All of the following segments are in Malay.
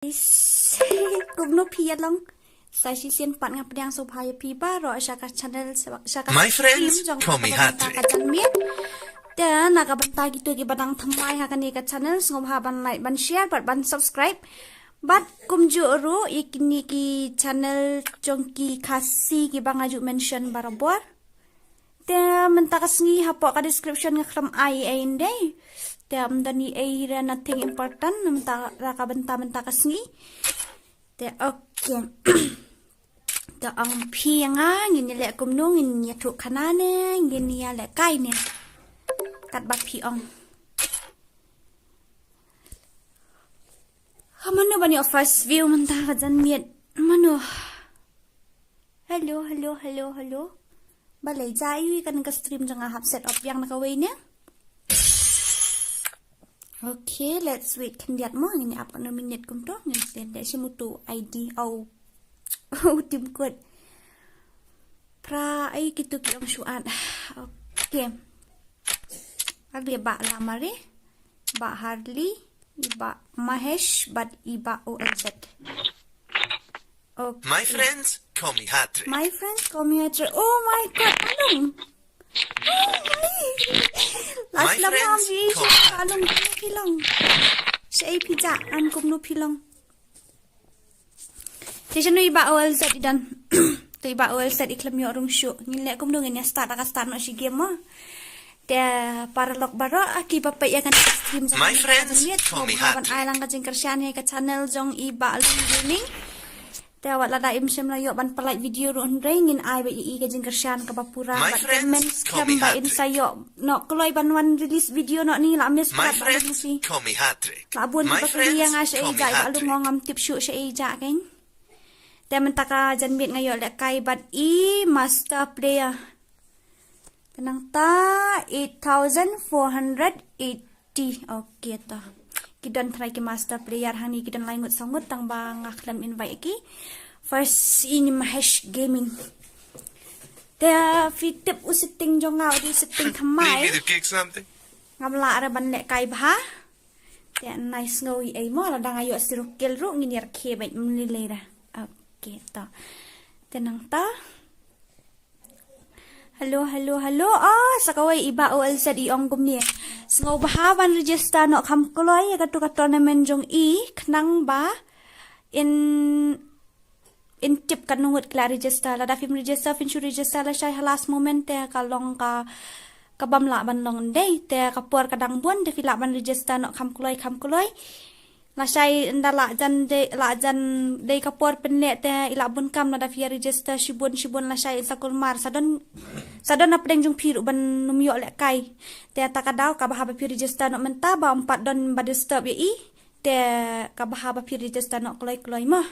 Gumno pia long sai si sian pat ngap yang so phai pi ba ro shaka channel shaka My friends, call me Hattrick. Dan naga banta gitu ki badang thamai ha kan ka channel ngom ha ban like ban share ban subscribe bat kumju ru ikini ki channel jongki khasi ki bangaju mention barabor te mentakas ngi hapo ka description ngakram ai inde te amdani ai ra nothing important menta raka benta kasngi te okay te ang pi nga ngin le kumnu ngin ya thu khanane ngin ya le kai ne kat bak pi ong hamano bani of first view menta ka jan miet mano hello balai jai kan ka stream janga hap set up yang nakaway ne. Okay, let's wait kandiat mo ini apa na minute kum to ngin sende si mutu ID au tim kod pra ai kitu ki om suan. Okay, abi ba lamare ba hardly iba Mahesh but iba OLZ. Okay. My friends call me Hattrick. My friends call me Hattrick. Oh my god, anong? Oh my! Last lang friends ang di call siya kalong pilong. Siya ay pizza an kumno pilong. Siya no iba OLZ idan. To iba OLZ iklam yo rung show. Ngile kumno ngene start no si game mo. Dia para lok baro aki papa ya kan stream My friends call me Hattrick. Ai lang ka jing kersian ka channel jong iba long gaming. Dia wala da im sem layo ban palai video ron ringin ai ba i ka jing kersian ka bapura My friends call me ba in sayo no kloy ban wan release video no ni la mes My ba friends si call me Hattrick. labun My pa friends yang asya call me ija ba lu Hattrick. ngam tip shoot sya ija kan. Dia mentaka jan bit ngayo le kai bat i master player. Tenang ta 8480. Okay ta. Kidan try ki master player hani kidan laingut sangut tang bang aklam invite ki. First ini Mahesh Gaming. Dia fitip usiting jongau di setting Need thamai. me to kick something? Ngamla ara ban le kai bha. Dia nice ngawi ai mo la dang ayo sirukil ru ngin yar ke bai mlile ra. Okay ta. Tenang ta. Hello. Sakaway iba OLZ iong gumni. Sngo bahawan register no kam kloy ka tournament jong i knang ba in tip kan nungut kla register la da film register fin register la shay last moment te ka long ka bamla ban long dei te ka por ka dang bon te fila ban register no kam kloy la shay ndala jan de ka por penle te ila bun kam la da fia register shibun la shay sakul mar sadon apdeng jung phiru ban numyo le kai te ta ka daw ka bahaba pi register no menta ba 4 don ba disturb ye i te ka bahaba pi register no kloy mah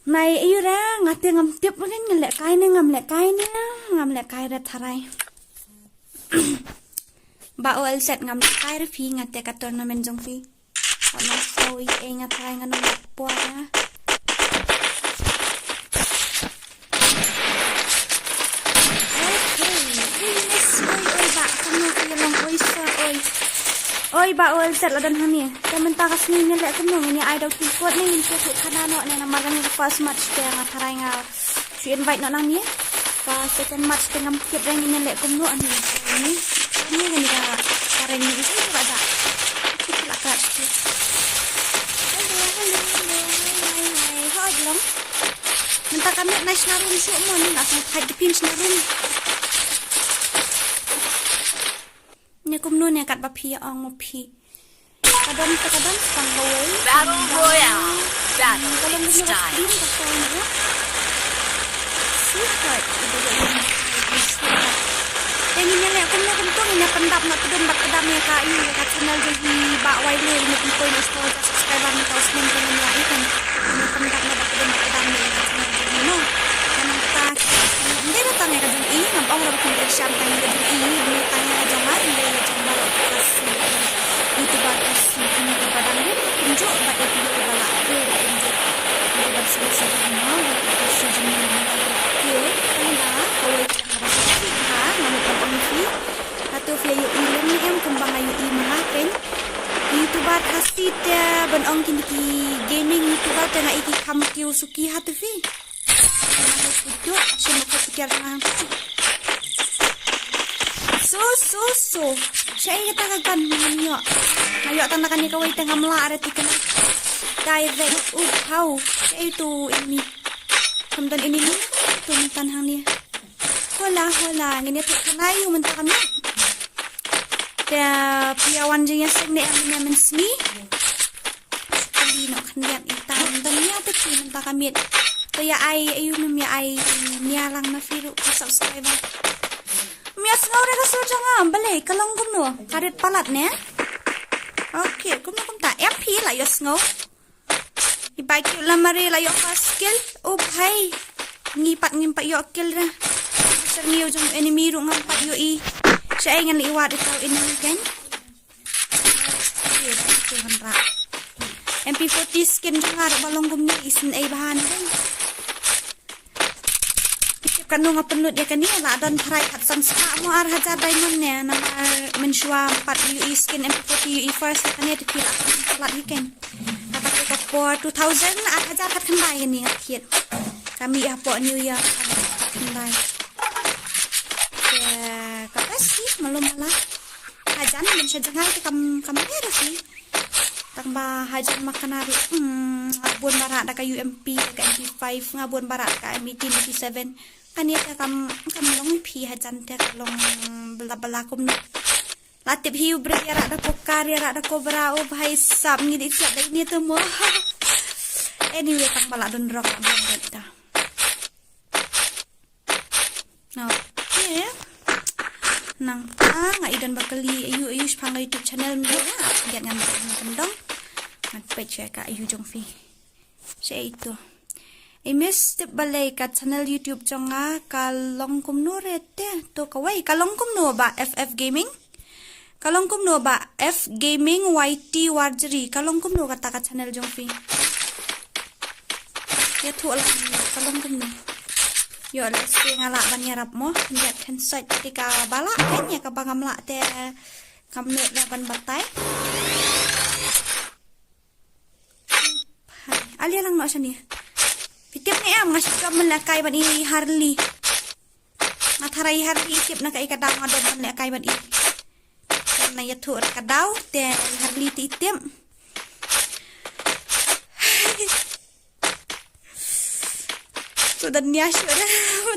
nai ira ngate ngam tip ngin ngam le kai ra tharai ba ol set ngam kai ra fi ngate ka tournament jong fi ono soi e ngatai ngano po na Oi ba ol set ladan hani. Temen takas ni le kumno ni ai daw tikot ni in ko kana no na magang ni first match te nga taray nga si invite no lang ni. Pa second match te ngam kit reng ni le kumno ani. Ni ni ga taray ni isi ba da. La ka. Hello. Hoy long. Minta kami national room show mo ni na sa hide pins na room. Ni kumno ni kat ba pi ang mo pi. Kadam pang baway. Battle Royale. Battle style. Sweetheart. Ini nyala kumno ni pendap na tudun bat kedam ni ka ini ka channel jadi ba wai le ni ko ni sto subscriber ni tos men kan ni ai kan. Ni pendap na bat kedam ni ka channel jadi no. Kanang ta. Hindi na tanya ka dun ini ngam ra ba kun sham kan ni ini tanya jama ini jamba YouTuber kasi ini padang ni tunjuk ba itu bala aku ini ba sisa mo kasi jami ni kaya kalau ha namu pang fi atau via ilmu ni em kembang ayu i mga ken YouTuber kasi te ban ong kini tiba tengah iki kam kiu suki hatu fi. Nah, itu asyik mau pikir nang. So. Saya kata kan menyo. Ayo tandakan ni kawai tengah melar tikan. Direct how. Itu ini. Kemudian ini ni tu mentan hang ni. Hola. Ngini tu kanayu mentan ni. Dia piawan je yang seng ni yang mensmi. Kali nak kendian itan. Dan ni ada tu mentan kami. Tu ya ai ayu ya ai ni alang na firu subscriber. Mias ngau re kasur jangan balai kalong gumno karet palat ne. Okay, gumno kumta MP la yos ngau. Ibai ki lamari la yo skill. Oh bhai. Ngimpat yo kill ra. Ser ngiu jong enemy ru ngampat yo i. Saya ingin liwat itu ini kan. MP40 skin jangan balong gumni isin ai bahan kan. Kanu ngapenut ya kan ni lah dan try hat sang ska mo ar hajar diamond ne na menshua 4 UE skin MP40 UE first kan ya dikira salat weekend kata ko for 2000 ar hajar kat kendai ni ngakit kami ya po new year kendai ya kapasi malum malah hajan men sajangai ke kam era sih tangba hajan makan ari ngabun barat da ka UMP ka MP5 ngabun barat ka MP7 kan ya kam long pi hajan te long bela kum no latip hiu berjara da pokar ya da ko bra o bhai sab ni dik sak ni to mo anyway tang bala don rock abang da okay nang ngai dan bakali ayu pangai YouTube channel mi ya ngan kendong ngat page ka ayu jong fi saya itu imis tip balai kat channel YouTube jonga kalong kumno rete to kawai kalong kumno ba FF Gaming kalong kumno ba F Gaming YT Warjeri kalong kumno kata kat channel jong fi ya tu lah kalong kumno yo let's see ngala ban yarap mo lihat kan site ketika bala kan ya ka bangam la te kamne ban batai alia lang no sani Pitip ni ngasih ka melakai ban ini Harley. Matharai Harley tip na kai kadang adon melakai ban ini. Karena ya tu kadau te Harley titip. Sudah nias sudah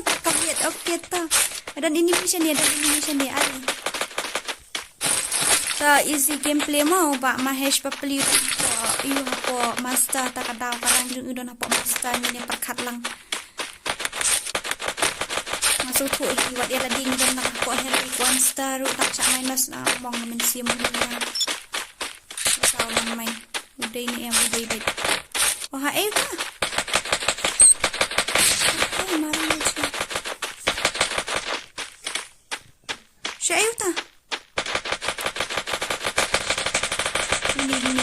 takamiat okey ta. Dan ini mission dia ada. Ta easy gameplay mau ba Mahesh papli iyo hapo master takadaw karang yung idon hapo master ni perkat lang masuk tu iwat ya lading dan hapo Henry 1 star tak sak minus na mong naman siya mo niya masaw lang may uday ni uday bait oh hae ka ay marami siya ayo ta ini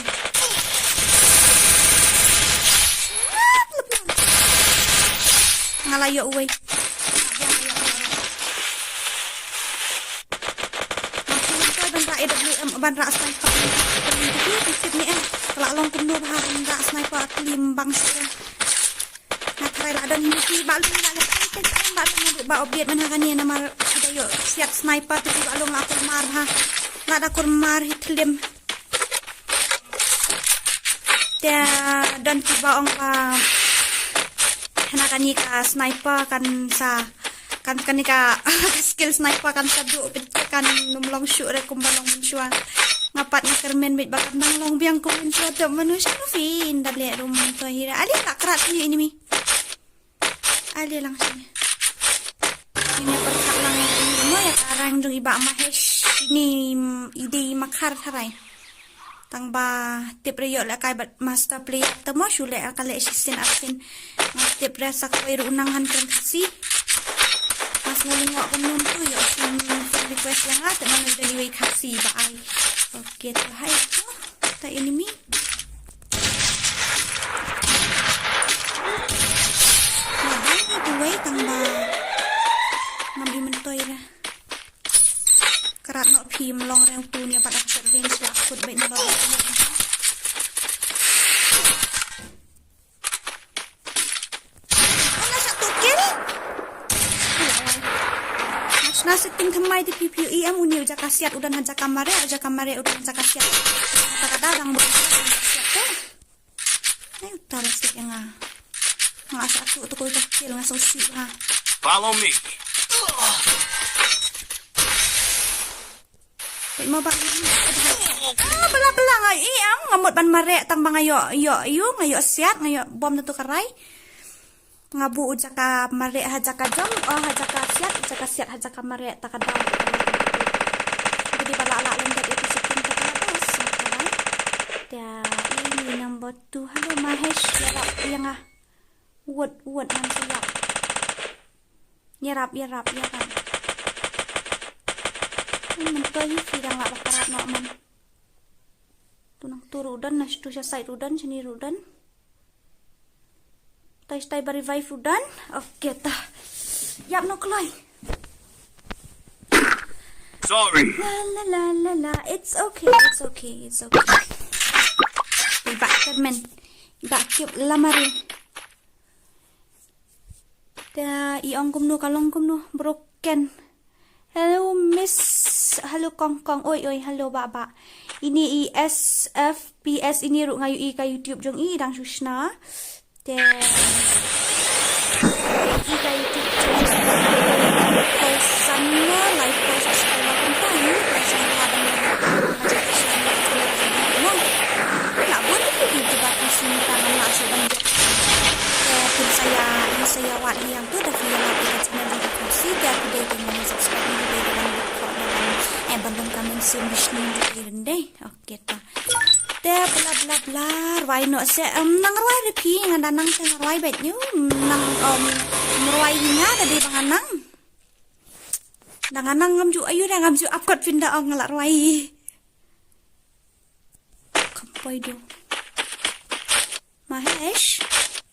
ngalayo uwi ban ra sniper tip ni kelak long kumno bahan ra sniper limbang sira natrai la dan ini balu la kan balu ba obiet man kan ni nama ada yo siap sniper tu balu aku mar ha la da kur mar hitlim dia dan tiba ong pa hanakan ni ka sniper kan sa kan ni ka skill sniper kan sa do kan numlong shoot re kumbalong mensyua ngapat ni kermen bit bakat nang long biang ko mensyua to manusia no fin dale rum to hira ali tak kerat ni ini mi ali lang sini ini perkat lang ini mo ya karang dung iba Mahesh ini ide makar tharai tang ba tip reyo la kai bat master play tamo shule akale assistant asin tip rasa koi runang han kan si mas nguling wa kun tu yo sin request yang ada man delivery kasi ba ai okay to hai ta ini mi nah ini duwe tang ba ngambi mentoy ra kerat no pi melong reng tu ni pada serben selakut baik nalo ting thamai ti piu em unil ja kasiat udan haja kamare udan haja kasiat kata dadang bo kasiat te ayo utara sik yang satu tu ko kecil ngasong si ha Follow me. Mau bak bela ngai am ngamut ban mare tang bang ayo ngayo siat ngayo bom tu karai ngabu ujaka mare hajaka jam hajaka siat hajaka mare takadau jadi bala ala lendat itu siting takadau sakai dia ini number 2 halo Mahesh yarap yang word nan siap yarapมันก็ยิ่งฟีดังละบักการเนาะมันตัวนังตัวรูดันนะตัวจะใส่รูดันชนิดรูดันไตบริไวรูดันโอเคตายับนกเลย Sorry. La it's okay iba kan men iba kip lamari ta iong kumno kalong kumno broken. Hello Miss, halo Kongkong, oi halo Baba. Ini ISFPS ini ru ngayu i ka YouTube jong i dang susna. Te i ka YouTube sana live post sekolah penting. Saya hadang nak buat itu juga sini tangan langsung banyak. Saya wat yang tu dah via aplikasi dan aplikasi dia update dengan subscribe ni dia dengan buka dalam bandung kami sumber ni deh. Okey ta. Dia bla why not se nang roi de pi ngan nang se roi bet nyu nang roi nya tadi banganang. Danganang ngam ju ayu ngam ju upload pinda ong ngalak roi. Kampoi do. Mahesh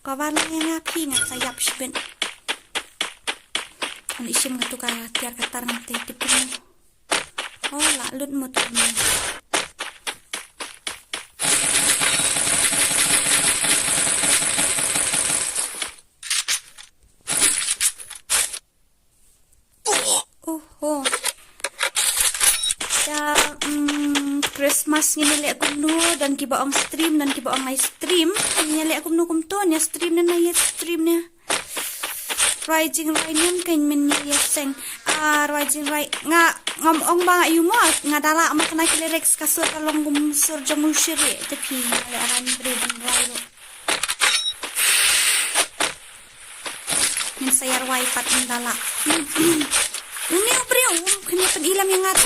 kawan yang ngapi nggak sayap seben. Kalau isim ngatu kaya tiar katar ngate tipun. Oh lah lut mutu ni. Oh. Ya Christmas nginili aku nu dan kibaong stream dan kibaong live stream nginili aku nu kumton ya stream na ya stream nya rising rainin kan men ya seng rising right ngomong ba ayu mo ngadala ma kana kilerex kasur kalong gumsur jamu shiri tapi ale aran bredan rayo min sayar wifi ndala ini bro kanya padilam yang ngat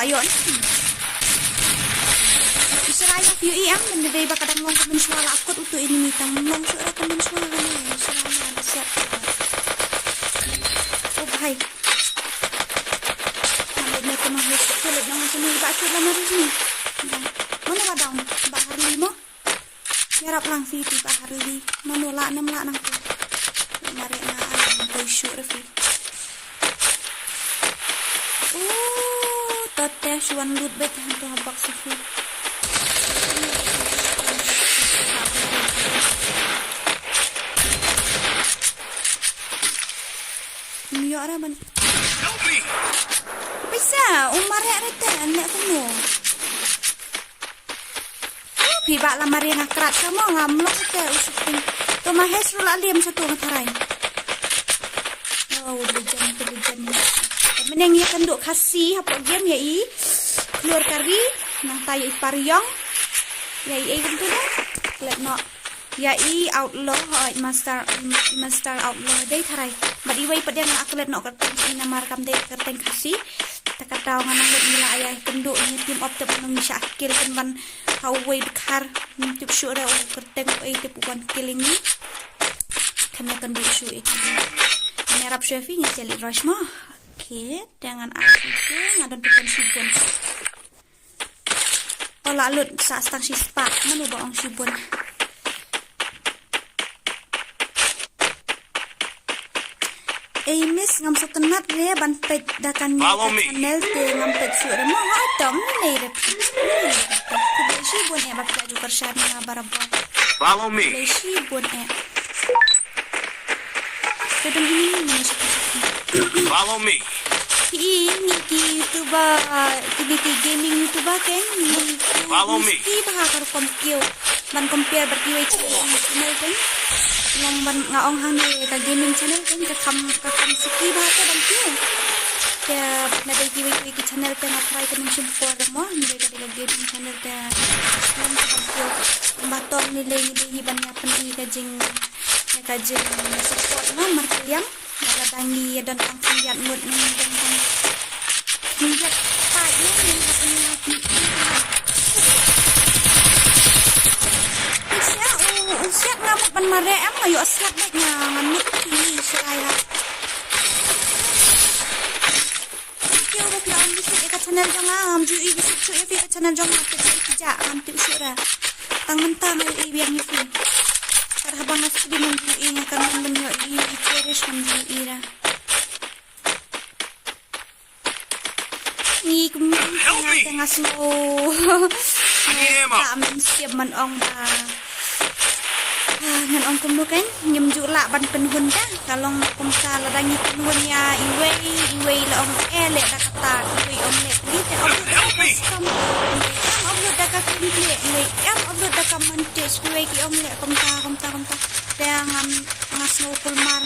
ayon Israel view iang mendeday ba kadang ngong kemensuala akut utu ini mitang ngong suara kemensuala ni Israel ada siap oh bahai ambil mereka mahus kulit nang sini baca lama ni mana ba daun ba hari mo yarap lang fiti ba hari manula namla nang tu mari na ang ko shoot refi Tete suan lut bet hantu habak sufu. Niyo ara man. Bisa umar ya rete anak kamu. Piba la mari ngakrat kamu ngamlok te usupin. To Mahesh rula liam satu ngatarai. Oh, bejan. Meneng ya kenduk kasih apa game ya i keluar kari nang tayo ipariong ya i gitu dah let no ya i outlaw master outlaw dei tharai badi wai padang aku let no kerteng ina markam dei kerteng kasih takataw nga nang nila ay kenduk ni team of the nang syakil kan how way bekar tip sure da kerteng ai tip bukan killing ni kami kenduk shu itu merap chefi ni celik rashma. Oke, dengan air itu ngadon pikan sibun. Oh lalut saastang sispa, mana baong sibun. Miss ngam so tenat le ban pet dakan Follow me. channel te ngam pet su re mo ha tom le re ku shi bon e ba ka ju karshan na barabo Follow me. le shi bon e kedeng ini mana sih Follow me. ini ki YouTube ki gaming YouTube kan Follow me. ki bah kar compare ban compare berkiwe channel kan yang ban ngaong hang ni ka gaming channel kan ka kam siki bah ka ban kiu ya na dai kiwe ki channel pe na try kan sim por mo ni dai ka gaming channel te yang ka kiu bator ni le ni ban ya pen i ka jing support no martiang ada tangi dan tangkiat mut ni dan tangkiat pa ni siap ngamuk ban mare am ayo siap nek ngamuk ni saya kyo ba pian di ka channel jang am ju i bi su e fi channel jang ma te ja am ti usura tang mentang ai biang ni fi habang nasa di mong buing nga kami manyo i-cherish ng buira. Ni kuminti nga so kaamin siya man ong ngan ong kumukan nyum jula ban penhun ka kalong kumsa ladangi penhun ya iway la ong ele da kata iway ong le dite ong da ka kumple iway ong da ka mantis iway ki ong le kumta te ngam snow kulmar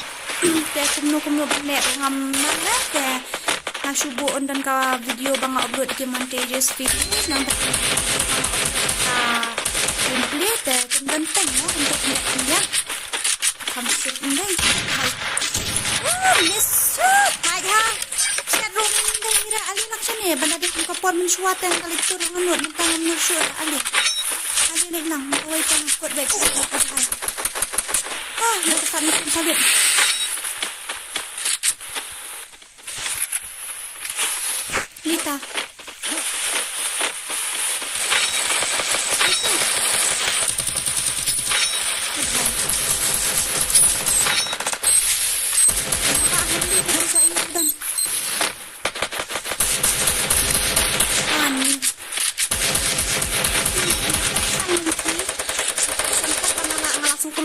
te kumno ban le ngam na te nasubuon dan ka video bang upload ki montages video nang complete ganteng no untuk niya kamsit inday miss hai ha sarong inday mira ali laksane banda di kapon men suwatan kalitur nganut mentang nusur ali nek nang away pa ng kot back nakasan ni salit Lita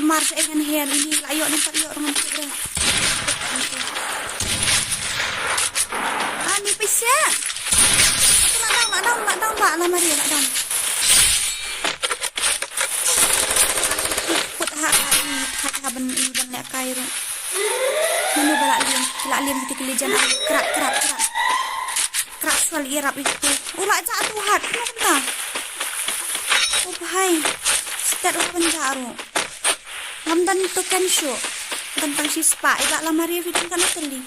Mars engan hian ini layo ni tak yo dengan kita. Ni pisa. Nak dong lama dia nak dong. Put ha ban nak kairu. Mana balak liam kita kelijan kerak. Kerak soal irap itu. Ulah jatuh hat. Kenapa? Oh bahai. Start penjara. Ngamdan itu kan show tentang si spa iba lama review kan tadi.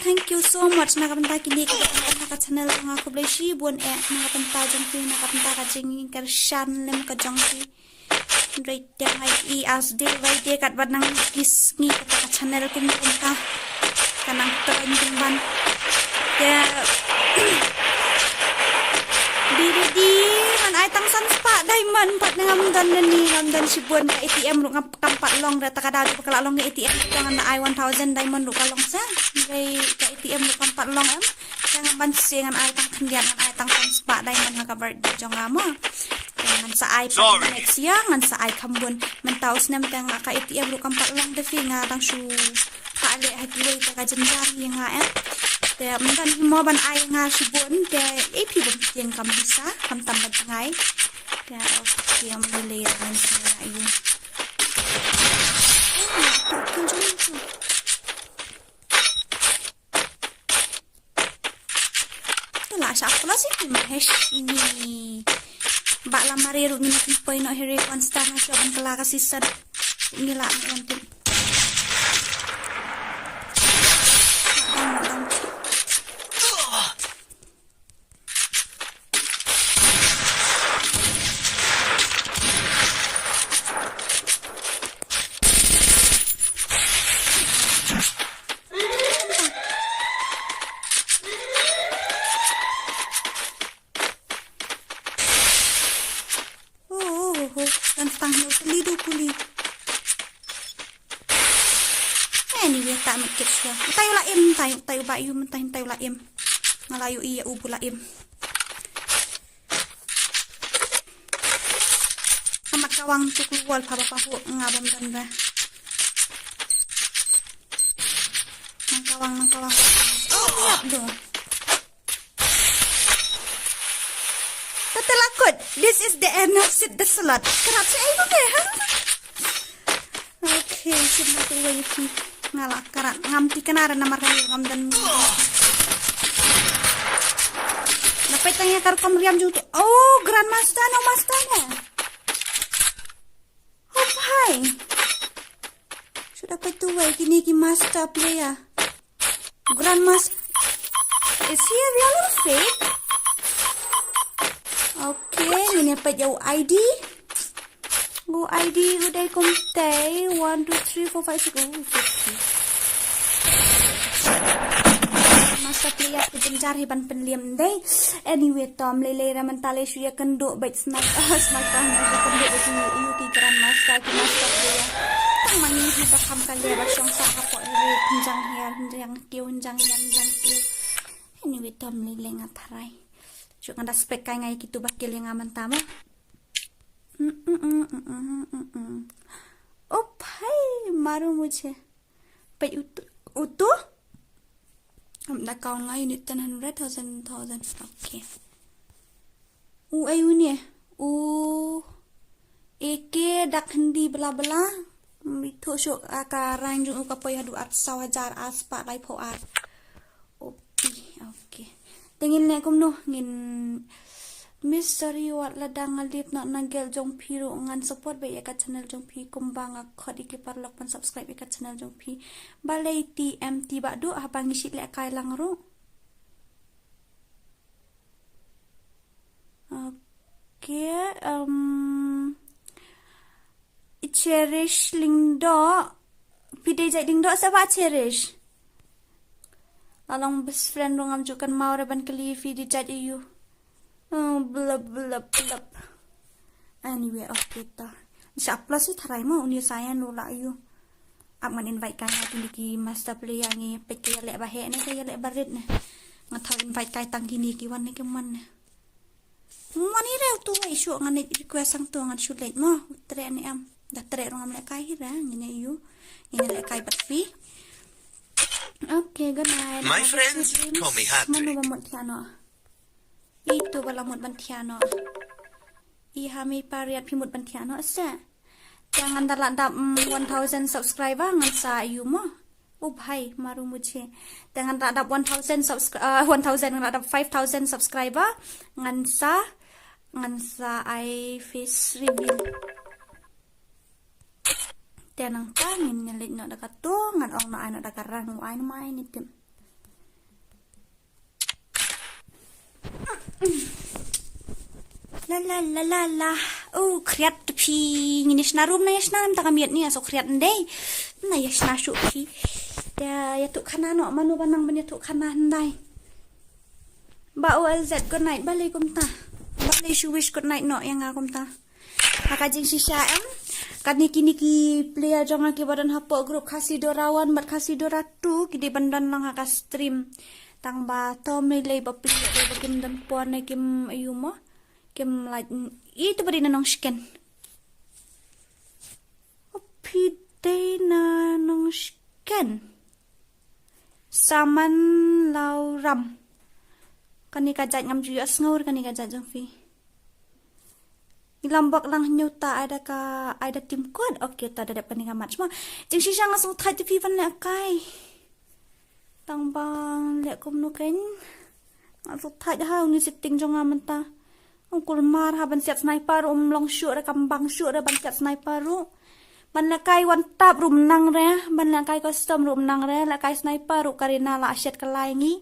Thank you so much nakapenta kini ka channel nga ko bleshi bon nakapenta jang fi nakapenta ka jing kershan lem ka jang fi right there I as day by day kat ban nang isngi ka channel kin ka kanang trending ban ya di man ay tang san spa diamond pat ngamdan ngamdan si buan ka ATM ru ngap kampat long data kada pakala long ka ATM jangan na ay 1000 diamond ru kalong sa kay ka ATM ru kampat long am jangan ban singan ay tang kendian ay tang san spa diamond nga ka birthday jong amo jangan sa ay next year ngan sa ay kambun mentaus nam tang ka ATM ru kampat long de fi nga tang su ka ale hakiway ka jenjar ngaแต่มันกันมอบันไองาชิบุนแต่พี่บุญเตียงกำบิซาคำตำบัดไงแต่เอาเตียงเลยมันใส่อยู่คุณจุ๊ตัวละชักตัวละสิคุณเฮชini bak lamari ru minat poin no here konstan na shoban kala kasisan nila nanti tentang kuli Anyway, tak mikir siya. Tayo laim, tayo ba yung tayo laim. Malayo iya ubo laim. Amat kawang tukluwal papapaho ngabam tanda. Nang kawang. Oh, siap dong. Tatalakot. This is the end of Sid the Salad. Kerap siya ay ha? Okay, Sid na tuwa yung ngalak karat ngamti kenara namar kayo ngamdan. Dapat tanya karkom riam juga. Oh, Grandmaster no masternya. Oh, hai. Sudah petuai kini ki master player. Grandmaster. Is he real or fake? Okay, ini apa jauh ID? Go ID udah kumtai 1 2 3 4 5 6 Master player penjar hiban penliam day. Anyway, Tom lele raman tale suya kenduk baik sniper kenduk bagi Yuki Grandmaster ki master player. Tang mangi hiba kam kali basong sa kapok re pinjang hiar pinjang tiu pinjang tiu. Anyway, Tom lele ngatarai. Cuk ngada spek kai ngai kitu bakil yang aman tama. Oh भाई मारो मुझे पे उतो हम dah kau ngai ni 10,000 okay ayu ni eke dak hindi bela mito syok akarang jung ukapoy hadu at sawajar aspa lai po at okay tingin na kum no ngin mystery wat ladang alip nak nagel jong piro ngan support ba ka channel jong pi kumbang khod ikli parlok pan subscribe ka channel jong pi balai TMT ba do habang isit le kai lang ro. Okay, cherish lingdo pide jai lingdo sa cherish along best friend rong amjukan mau reban kali video jadi you. Oh, blub. Anyway, okay ta. Siya plus it haray mo uni saya nula ayu. Aman invite kay natin di master player ngi pekya le bahe na kaya le barit na. Nga taw invite kay tang kini ki wan ni keman na. Mani rew tu ay syo nga ni request ang tu nga shoot late mo. Tre ni am. Da tre rong am le kay hira ngini yu. Ngini le kay batfi. Okay, good night. My friends call me Patrick. Mano ba mo tiano? Itu balamut bantiano. Iha mi pariat pimut bantiano asa. Jangan dalak 1000 subscriber ngan sa ayu mo. Ubhay maru muje. Jangan dalak 1000 5000 subscriber ngan sa I face reveal. Tenang tangin nyelit no dekat tu ngan ong no ano dekat rang ai no mai ni tim. La. Oh, kreat pi. Ngini shna room na yashna nam takamiat ni aso kreat ndai. Na yashna shu pi. Ya tuk kana no manu banang ban tuk kana ndai. Ba OLZ good night balai kumta. Balai shu wish good night no yang kumta. Hakajing shisha em. Niki player jong aki badan hapo grup kasih dorawan bat kasih doratu kidi bandan lang haka stream. Tang ba to may lay ba pili ba kim dan po na kim ayumo kim like itu beri na nong skin pide na nong skin saman lauram kani kajat ngam juya sngur kani kajat jong fi ilambak lang nyuta ada tim code okay ta ada kani kamat semua jing sisa ngasung thai ti fi van la kai tang bang lek kum nu ken asu thai ha ni sitting jong amanta ongkul mar ha ban siat sniper long shoot ra kambang shoot ra ban siat sniper ru ban la kai wan tap rum nang re ban la kai custom rum nang re la kai sniper ru karina la asyat kalai ngi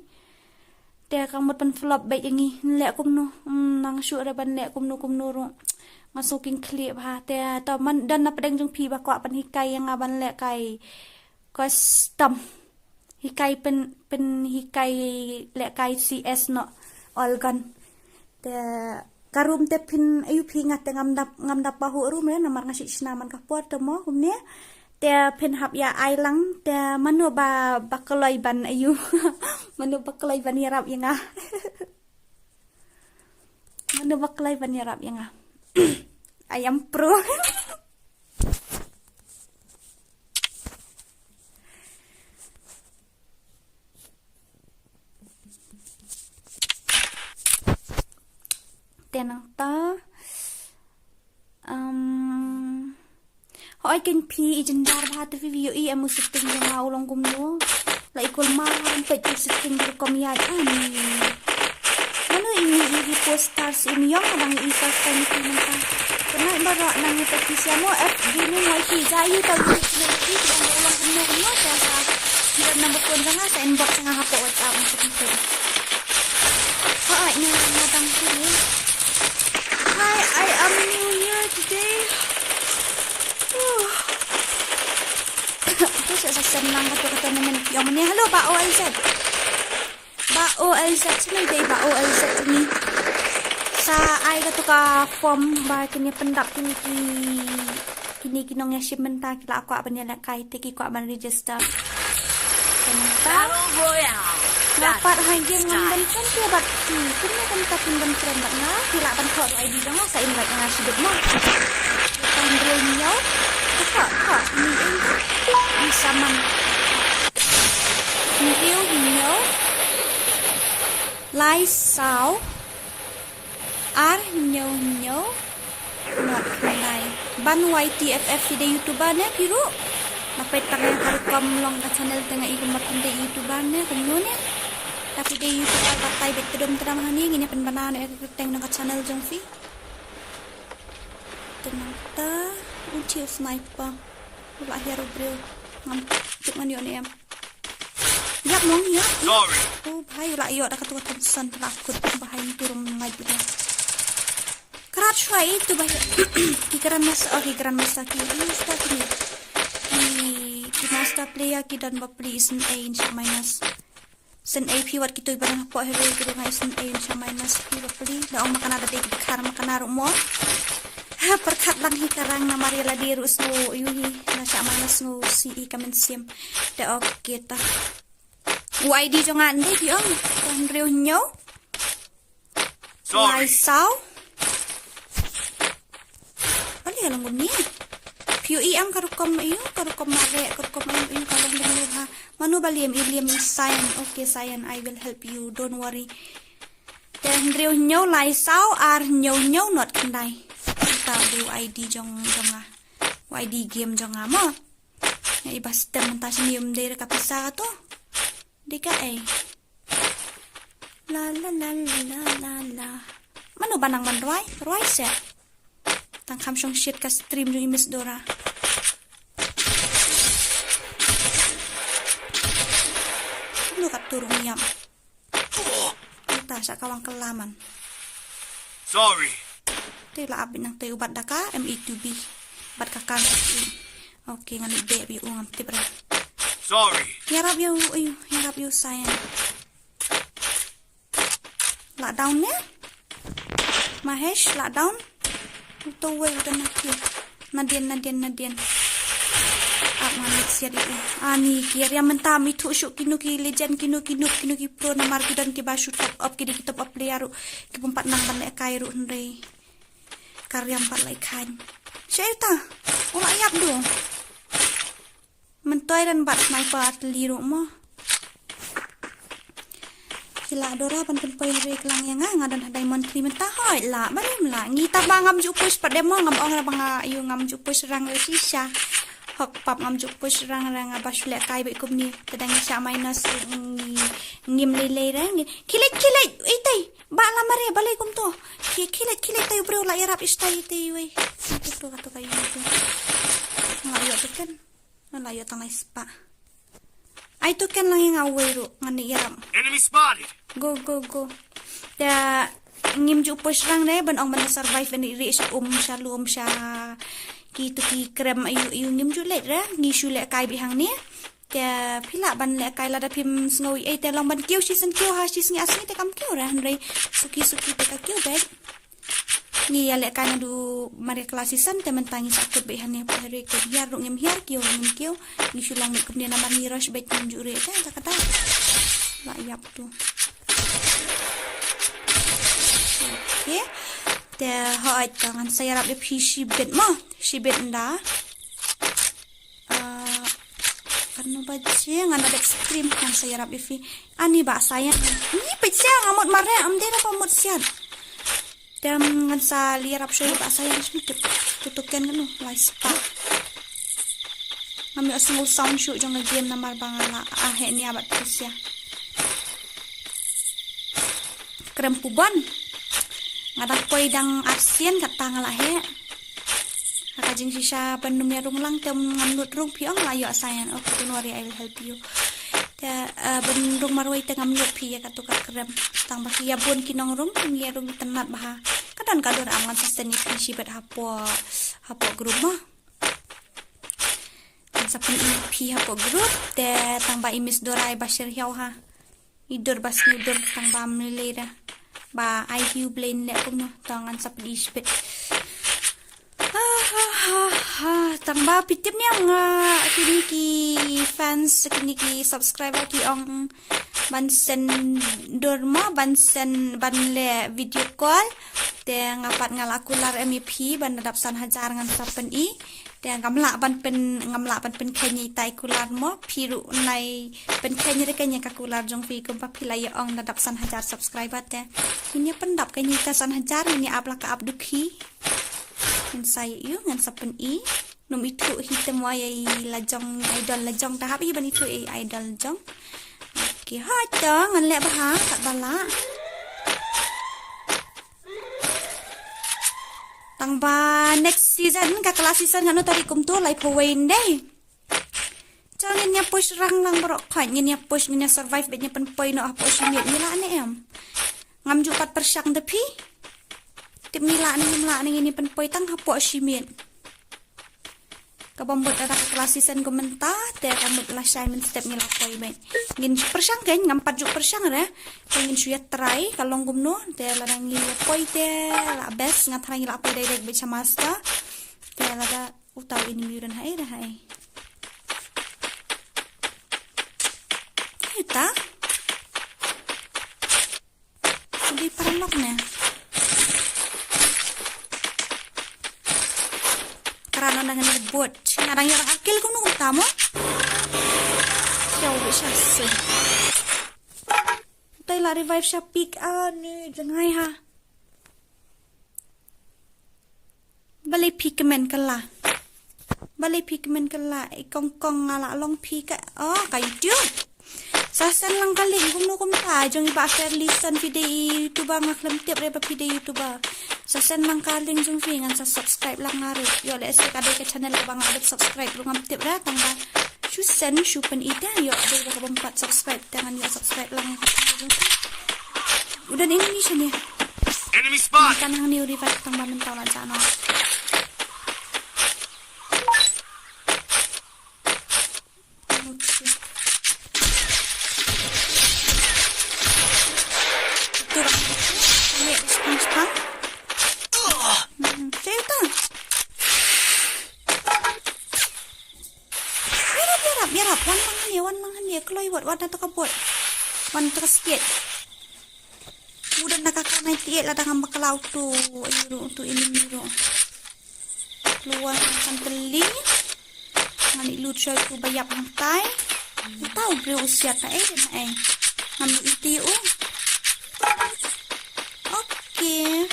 te kamut pan flop baik ngi lek kum nu nang shoot ra ban lek kum nu ru masuking clip ha te to man dan na pedeng jong pi ba kwa pan hikai yang aban lek kai custom hikai pen hikai le kai CS no olgan te karum te pin ayu pi ngat ngam dap bahu rum le namar ngasi snaman ka pot mo humne แต่เพิ่นหับยาไอหลังแต่มนุบาบักกลอยบันอายุ มนุบักกลอยบันยารับยังไง มนุบักกลอยบันยารับยังไง ayam pro tenang ta hỏi kinh phi ijendar bhat video I amu setting yang ulong gumno la ikul ma pe setting kom ya ani mana ini posters ini yang kadang isa kan kita kena barak nang petisi mo FB ni moi ki jayu ta ni ki yang ulong gumno gumno sa kita number phone nga sa inbox nga hapo WhatsApp mo kita hai na matang sini. Hi, I am new here today. Aku saya senang kata-kata naman yang mana. Hello, Ba OLZ. Ba OLZ sini deh, Ba OLZ ini. Sa ay kata ka form ba kini pendap kini kinongnya shipment ta kila aku apa ni kai teki ko aban register. Battle Royale. Dapat hanya ngambil kan dia bat kini kan tak pinjam friend bat na kila ban kod ID dong sa invite nga sidot mo. Tanggal niyo. Kok ini sama. Niyo. Lai sao. Ar niyo. Not kulay. Ban YTFF di YouTuber na biru. Napay tangan harkom long ka channel tengah iku matinde YouTuber na kumno na. Tapi di YouTuber patay betedom tram hani ngini penbanana ek teng nang channel jong fi. Tenata util sniper. Ula hero bro. Ngam tuk man yon em. Yak mong ya. Sorry. Oh bhai ula yo da katu katu san takut bahai turum ngai tu. Kerat shwai itu bahai. Kikaran mas ki start ni. Ki master player ki dan bapli sen A insya minus. Sen AP wat kita ibaran po hero kita ngai sen A insya minus ki bapli. Da ong makan ada dek kar makan aru mo. Perkat lang hikarang na Mariela Diru snow yuhi na siya man snow CE kamen siem de okay ta YD jo nga ndi yong kan rew nyo Sorry. sao ali lang guni PUE ang karukom mare karukom ayun kalong lulu ha manu baliem iliam sign okay sign I will help you don't worry dan rew nyo lai sao ar nyo not kendai ta do ID jong YD game jong mo nga ibasta man ta sinium de kapisa to di ka la mano ba nang manroy roy se tang kam song shit ka stream yung Miss Dora lu kat turung yam ta sa kawang kelaman Sorry. Tila abin ng tayo bat daka ME2B bat kakan okay ngani baby ungam tibra Sorry. yarap yu sayang la down ne Mahesh la down to way udah Nadian ak manit siya di ani kiri yang mentam itu syuk kinuki legend kinuki pro na marki dan ki basu top up ki top up liaru ki pempat nang ban kairu ndre karya 4 lai kan syaitan ula yap do mentoy dan bat sniper atliru mo kila dora ban penpoy re klang yang nga dan diamond 3 menta hoy la barim la ngita bangam ju push pade mo ngam ong ra banga yu ngam ju push rang re sisa hok pap ngam ju push rang abasule kai be kumni tadang sya minus ngim le rang kilik itai ba la mare balay kum to kilik tayo bro la yarap istay tayo ito kato kayo ito ngayo to kan malayo tang ispa ay to kan lang yung away ro ngani yarap Enemy spotted. go da ngim ju push rang re ban ong man survive ni ri siya siya luom siya ki krem ayu ngim ju le ra ngi shu le kai bi hang ni te phila ban le kai la da phim snoi te long ban kiu si sen kiu ha si sngi asni te kam kiu ra han re suki te ka kiu be Ni alek kan du mari kelasisan temen tangi sakut be hane pa hari ke biar ruk ngem hiar kio ni sulang me kemudian nama ni rush baik jure ta kata la yap tu. Okay. Te ha tangan saya rap de PC bed mo si bed nda. Karena baca ngana ekstrim kan saya rap ifi ani ba sayang ni pecah ngamut mare amde apa mut sian dan ngan sa liarap saya ba sayang semut tutukan kan lai spa ngami asung sound shoot jong game namar bangala ahe ni abat kusya krem puban ngada koi dang arsian kata ngalahe Kakajing sisa pendumnya rung lang tem ngamnut rung piong layo asayan. Okay, don't worry, I will help you. Bendung marway te ngamnut pi ya katuka krem. Tang baki ya bun kinong rung ya rung tenat baha. Kadan kador aman sasteni pi bet hapo grup mah. Sapen pi hapo grup te tang ba imis dorai basir hiau ha. Idur bas idur tang ba mlele ba I hiu blain le kuno tangan sapen isbet. Tangba pitip ni ang kini ki fans kini ki subscriber ki ang bansen dorma bansen banle video call te ngapat ngalakular MEP ban dadap san hajar ngan sapen I te ngamla ban pen kenyi tai kular mo piru nai pen kenyi de kenya kakular jong fi kumpa pilai ang dadap san hajar subscriber te ini pendap kenyi ta san hajar ini abla ka abduki ngan saya yu ngan sapen I num itu hitam wayai lajong idol lajong tahap I ban itu idol jong okay ha to ngan lek bah tak bala tang ba next season ka kelas season ngano tadi kum tu lai poin deh jangan nya push rang lang borok khat nya push nya survive bet nya pen poi no apa simit ni la ne em ngam ju 4% depi tip nila ni ini pen poi tang hapo simit kabambot ada kelasisan komentar te kambut la assignment step nila poi ben ngin persang kan ngam 4% re ngin suya try kalong gumno te la ngi poi te la best ngat ngi la poi direct be chamasta te la da utaw ini miuran hai da hai kita sudah parlok ne karena dengan bot ngarang yang akil kuno utama jauh bisa sih tay la revive siya pick ni jangan ha balik pigment kala ikong ngala long pick kayu dia sasan lang kaling kuno kumta jong iba share listen video YouTube ngaklam tiap reba video YouTube sasan lang kaling jong fingan sa subscribe lang ngarit yo le se kadai ke channel ko bang adat subscribe lu ngam tiap ra tangba susan supen ida yo ada ko bang subscribe tangan yo subscribe lang udah Indonesia nih Enemy spot! kan hang ni revive tangba mentau lan channel biarap wan mangan dia keloi buat wan to kabut wan to sikit udah nakakana tiet la dengan bakalau tu iru tu ini miru keluar kan teli ngani lut show tu bayap hantai tahu bre usia ta ngambil itu okay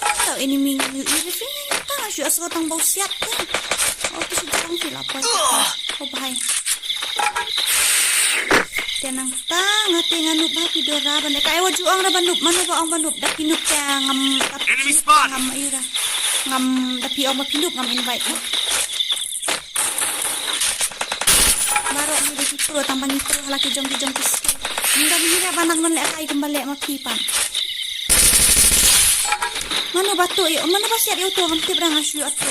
tahu ini minggu ini Syuk asal tang bau siap kan. Tu sudah tang fil apa. Bahai. Tenang tang ngate nganup ba pidora bande kai wa juang ra banup manu ba ang banup dak pinup ka ngam ngam ira. Ngam tapi ang ba pinup ngam invite. Baro ni di situ tambah ni terus laki jong kis. Nda mira banang non lek kai kembali ma pipan. Mana batu yo, mana basiat yo tu hampir berang asu yo tu.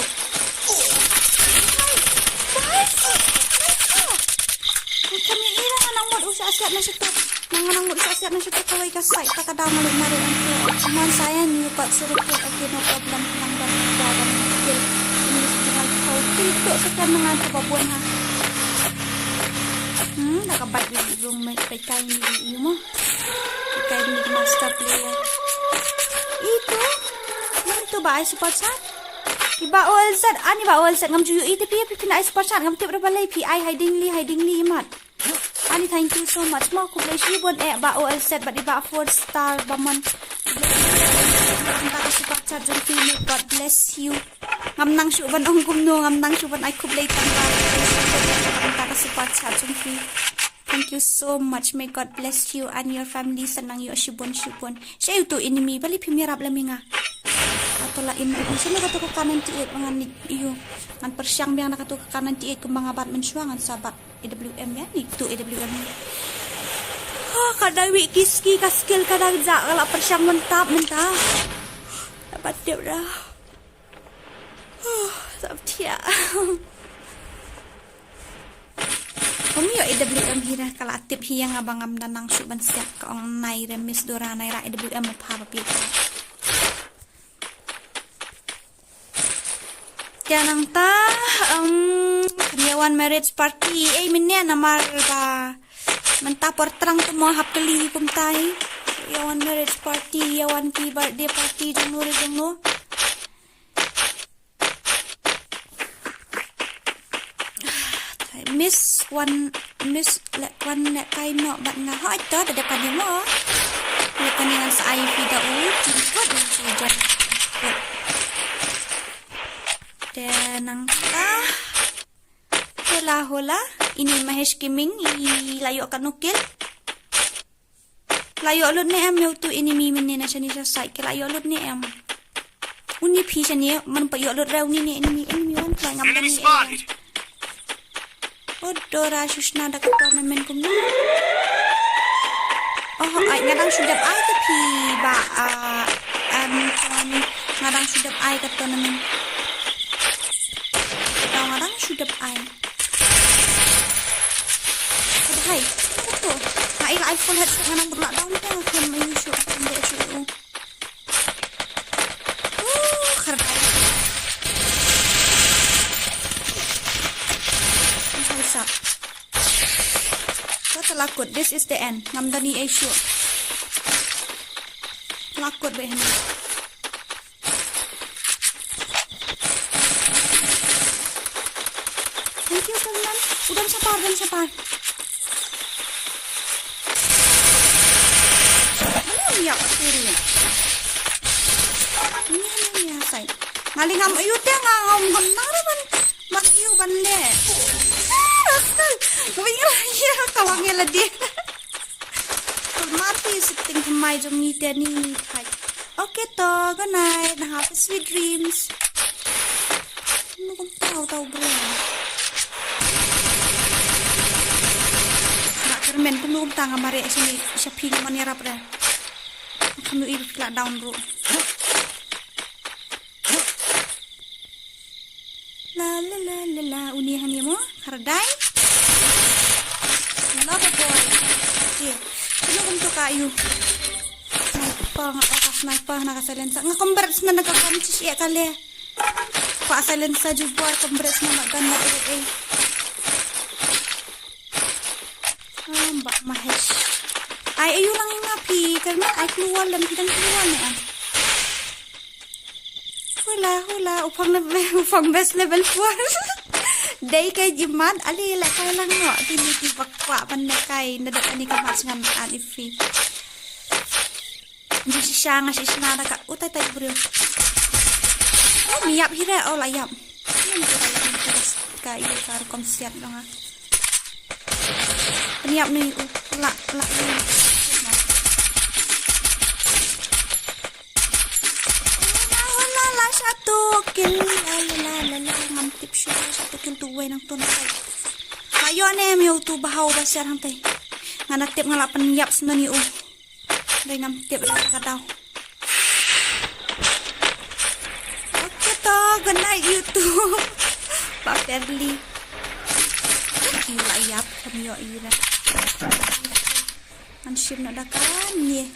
Kami ira anak mod usah asiat na situ. Nanganang mo sa na siya kakaway ka site. Takadama lang na rin ang kaya. Kuman sayang you got surupit. Okay, no problem. Nang ba nagdagan ng skill. Inis ko nagkaw. Kito sa kaya mga kababuan ha. Nakabite with roommate. Pay kayo ni iyo mo. Pay kayo ni master player. Ito. Ito ba ay support chat? Iba OLZ. Ani ba OLZ? Ngam juyo iti piya pipina ay support chat. Ngam tip balay pi ay hiding li imat. Ani thank you so much. Mo ko play shibon ba OLZ. But iba 4-star ba man. Kita ka support chat jong female. God bless you. Ngam nang syuban ang gumno. Ngam nang syuban ay kublay tanggal. Kita ka support chat jong female. Thank you so much. May God bless you and your family. Sanang yu shibon. Siya ito inimi. Bali pimirap lami nga. Atola imo. Sino katuka kanan tiit. Mga iyo. Ngan persyang biyang nakatuka kanan tiit. Kung mga bat mensyuangan sa bat AWM yan. Ito AWM yan. Kadang kiski kaskil kadang za. Kala persyang mentap. Dapat dia dah. Sabtia. Kumiyo AWM hira kala tip hiya nga bangam nanang suban siap kaong nai remis dora nai ra AWM mo pa papi. Kaya nang ta yawan marriage party minnya namar ba mentapor terang tu mo hapkali kum tai yawan marriage party yawan ki birthday party jong no. Miss one net kay no but nga ha ito depan ni mo depan ni sa IV daw what is it dan hula ini Mahesh Kiming layo ka nukil layo lud ni em yo tu ini mimin ni na siya ni sa site layo lud ni em uni phi siya ni man pa yo lud raw ni wan play ngam Enemy ni spotted. Odora Shushna da tournament kumna. Oh, ay ngadang sudah ay tapi ba ngadang sudah ay ka tournament. Ngadang sudah ay. Hai, ito. Ay iPhone headset nga nang berlak daw nito kan may issue hindi issue. Kardai. Up. What lakut? This is the end. Namdani issue. Lakut ba yan? Thank you, Fernand. Udang sapar. Ano yung iyak? Ini say. Ngalingam ayute nga ngam naman. Makiyo banle. Iya, kawangnya dia. Mati sitting kemai jom ni tani. Okay to, good night. Have sweet dreams. Ano kang tahu bro. Nak kermen kung tanga mari sini siya ping manira pre. Kami ibu flat down bro. La unihan niya mo kardai. Love boy. Yeah. Ano kung to kayo? Sniper nakasalensa. Nga converts na nagkakamchis iya kali. Paasalensa juga converts na maganda Mbak Mahesh. Ay ayo lang yung api. Karena ay keluar lang. Kita keluar na Hula. Upang best level 4. Day kay Jiman, alila kay lang mo. Tinitibakwa man na kay nadat ani ka mas nga alifi. Hindi siya nga siya sinada ka. Utay tayo bro. Oh, miyap hira. Oh, layap. Ano ko tayo ng teras kayo karo konsyat lang ha. Miyap na yung la. Wala satu kill. La. Ngantip siya. Satu kill tuway ng tunay. Kayo anem yung tu bahaw ba siya hantay. Nga natip nga lapan yaps na ni Day ngantip lang ka daw. Okay to. Good night YouTube. Pa Perli. Gila yap. Kami yung ira. Ngan ship nak dakan ni.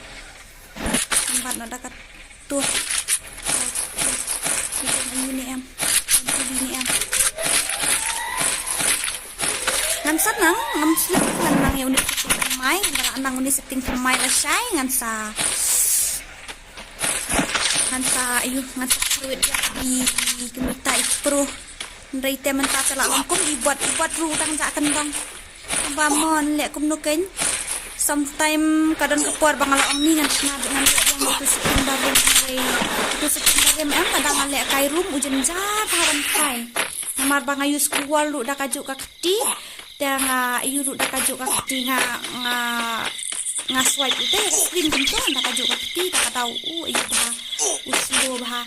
Tempat nak dakat tu. Ini em. Ini em. Ngan sanang, ngam slip nang yang unik setting mai, nang unik setting mai la syai ngan sa. Ngan sa ngan sa fluid di kita pro. Ndai te menta cala kum ibuat ru dang ja kan bang. Bamon lek kum nuken. Sometime kadang kepuar bang ala ong ni ngan dengan yang itu setting barem ai. Itu setting barem em kadang lek kai room ujen ja haran kai. Namar bang ayus keluar lu dak ajuk kakti. Dan ayu ru dak ajuk kakti nga swipe itu ya screen bentuk dak ajuk kakti tak tahu ayu bah uslo bah.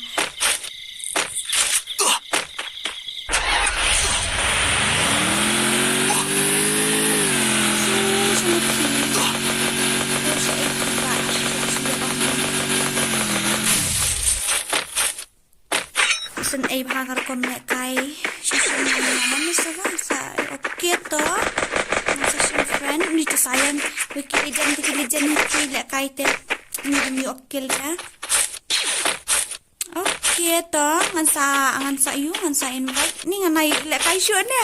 Sen ai bah kar kom nek kai session mana salah sa okey to session friend ni to sayang kilijan ni lek kai te ni okey ya okey to ngan sa you ngan sa invite ni ngan nai lek kai show ne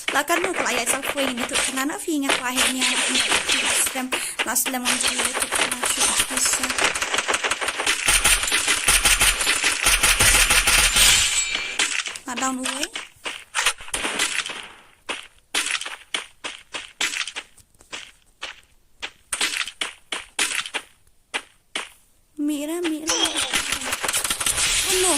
la kan no kala ya sal foi ni to kana fi nga kwa he ni last lemon tea to kana show down away. Mira. Oh no.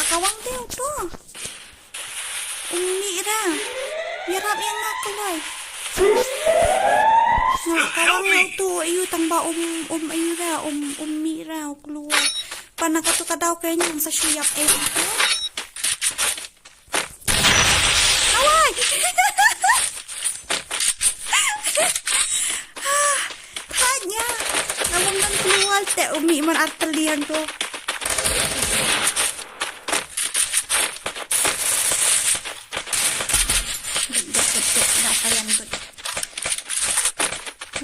Kawang teo to. Mira. Mira yang aku loy. Kawang to ayu tamba ayu ra Mira keluar. Pana ka to kadaw kanya sa shuyap ito. Away! Tanya. Nawang nang keluar te umi man atalian to. Nakalian to.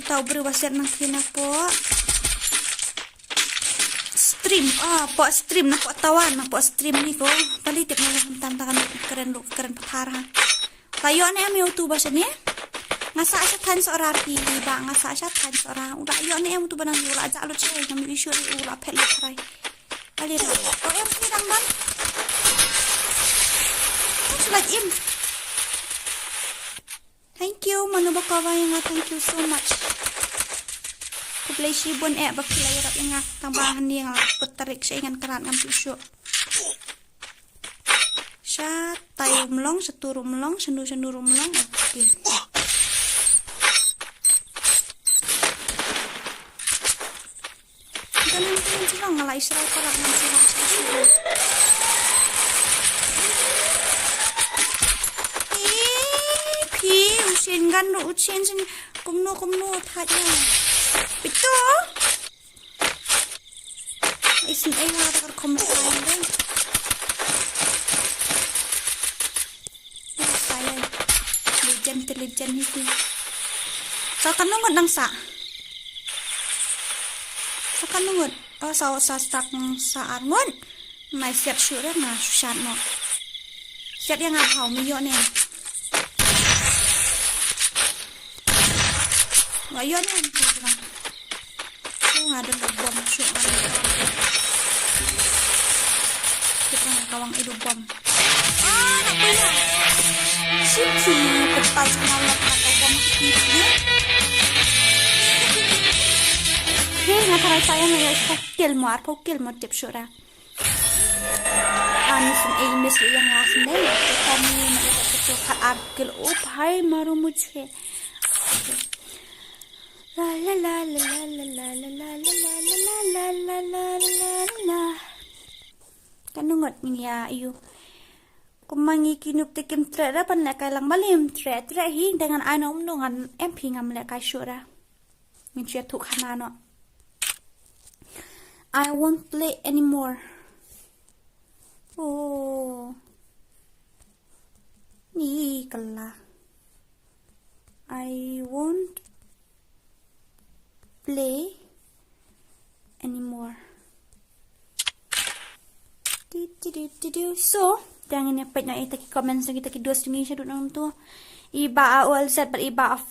Tahu berwasiat nang sina po. Po stream na po tawan na po stream ni ko palitip na lang tantakan keren patara tayo na yung YouTube siya niya nga sa tan sa orapi ba nga sa tan sa ora udah yo na yung YouTube nang ula aja alot siya na may issue ula pelit try palit o em pinang man like in thank you manubakawa nga thank you so much play sibon bakilay rap nga tambahan niya nga putarik siya ingan karat ng pisyo siya tayo melong sa turo melong sendu melong okay ganun din sila nga Israel parang ng sila sa siya usin gano usin kumno tadya Pito. Isin ay nga takar kumakain din. Sayang. Legend ito. Sa kanungot ng sa. Sa kanungot. O sa stak sa armon. May siat sure na susyan mo. Siat yang nga hao miyo niya. Ngayon yan. Ada bom syuk kita kawang itu bom nak punya sisi tempat semalam atau bom ini nggak tahu saya nggak pokil mau tip syura anis emis yang langsung deh kami nak kat arkil hai maru mujhe La la la la la la la la la la la la la la la la. Kanungot niya ayu. Kumangi kinup tikim tre ra pan kay lang malim tre hing dengan anom nungan MP ngam le kay syura. Min siya tuk hanano. I won't play anymore. Oh. Ni kala. I won't play anymore. So, jangan dapat nak kita comment lagi kita 2.5 siya doon tu. Iba all set but iba 4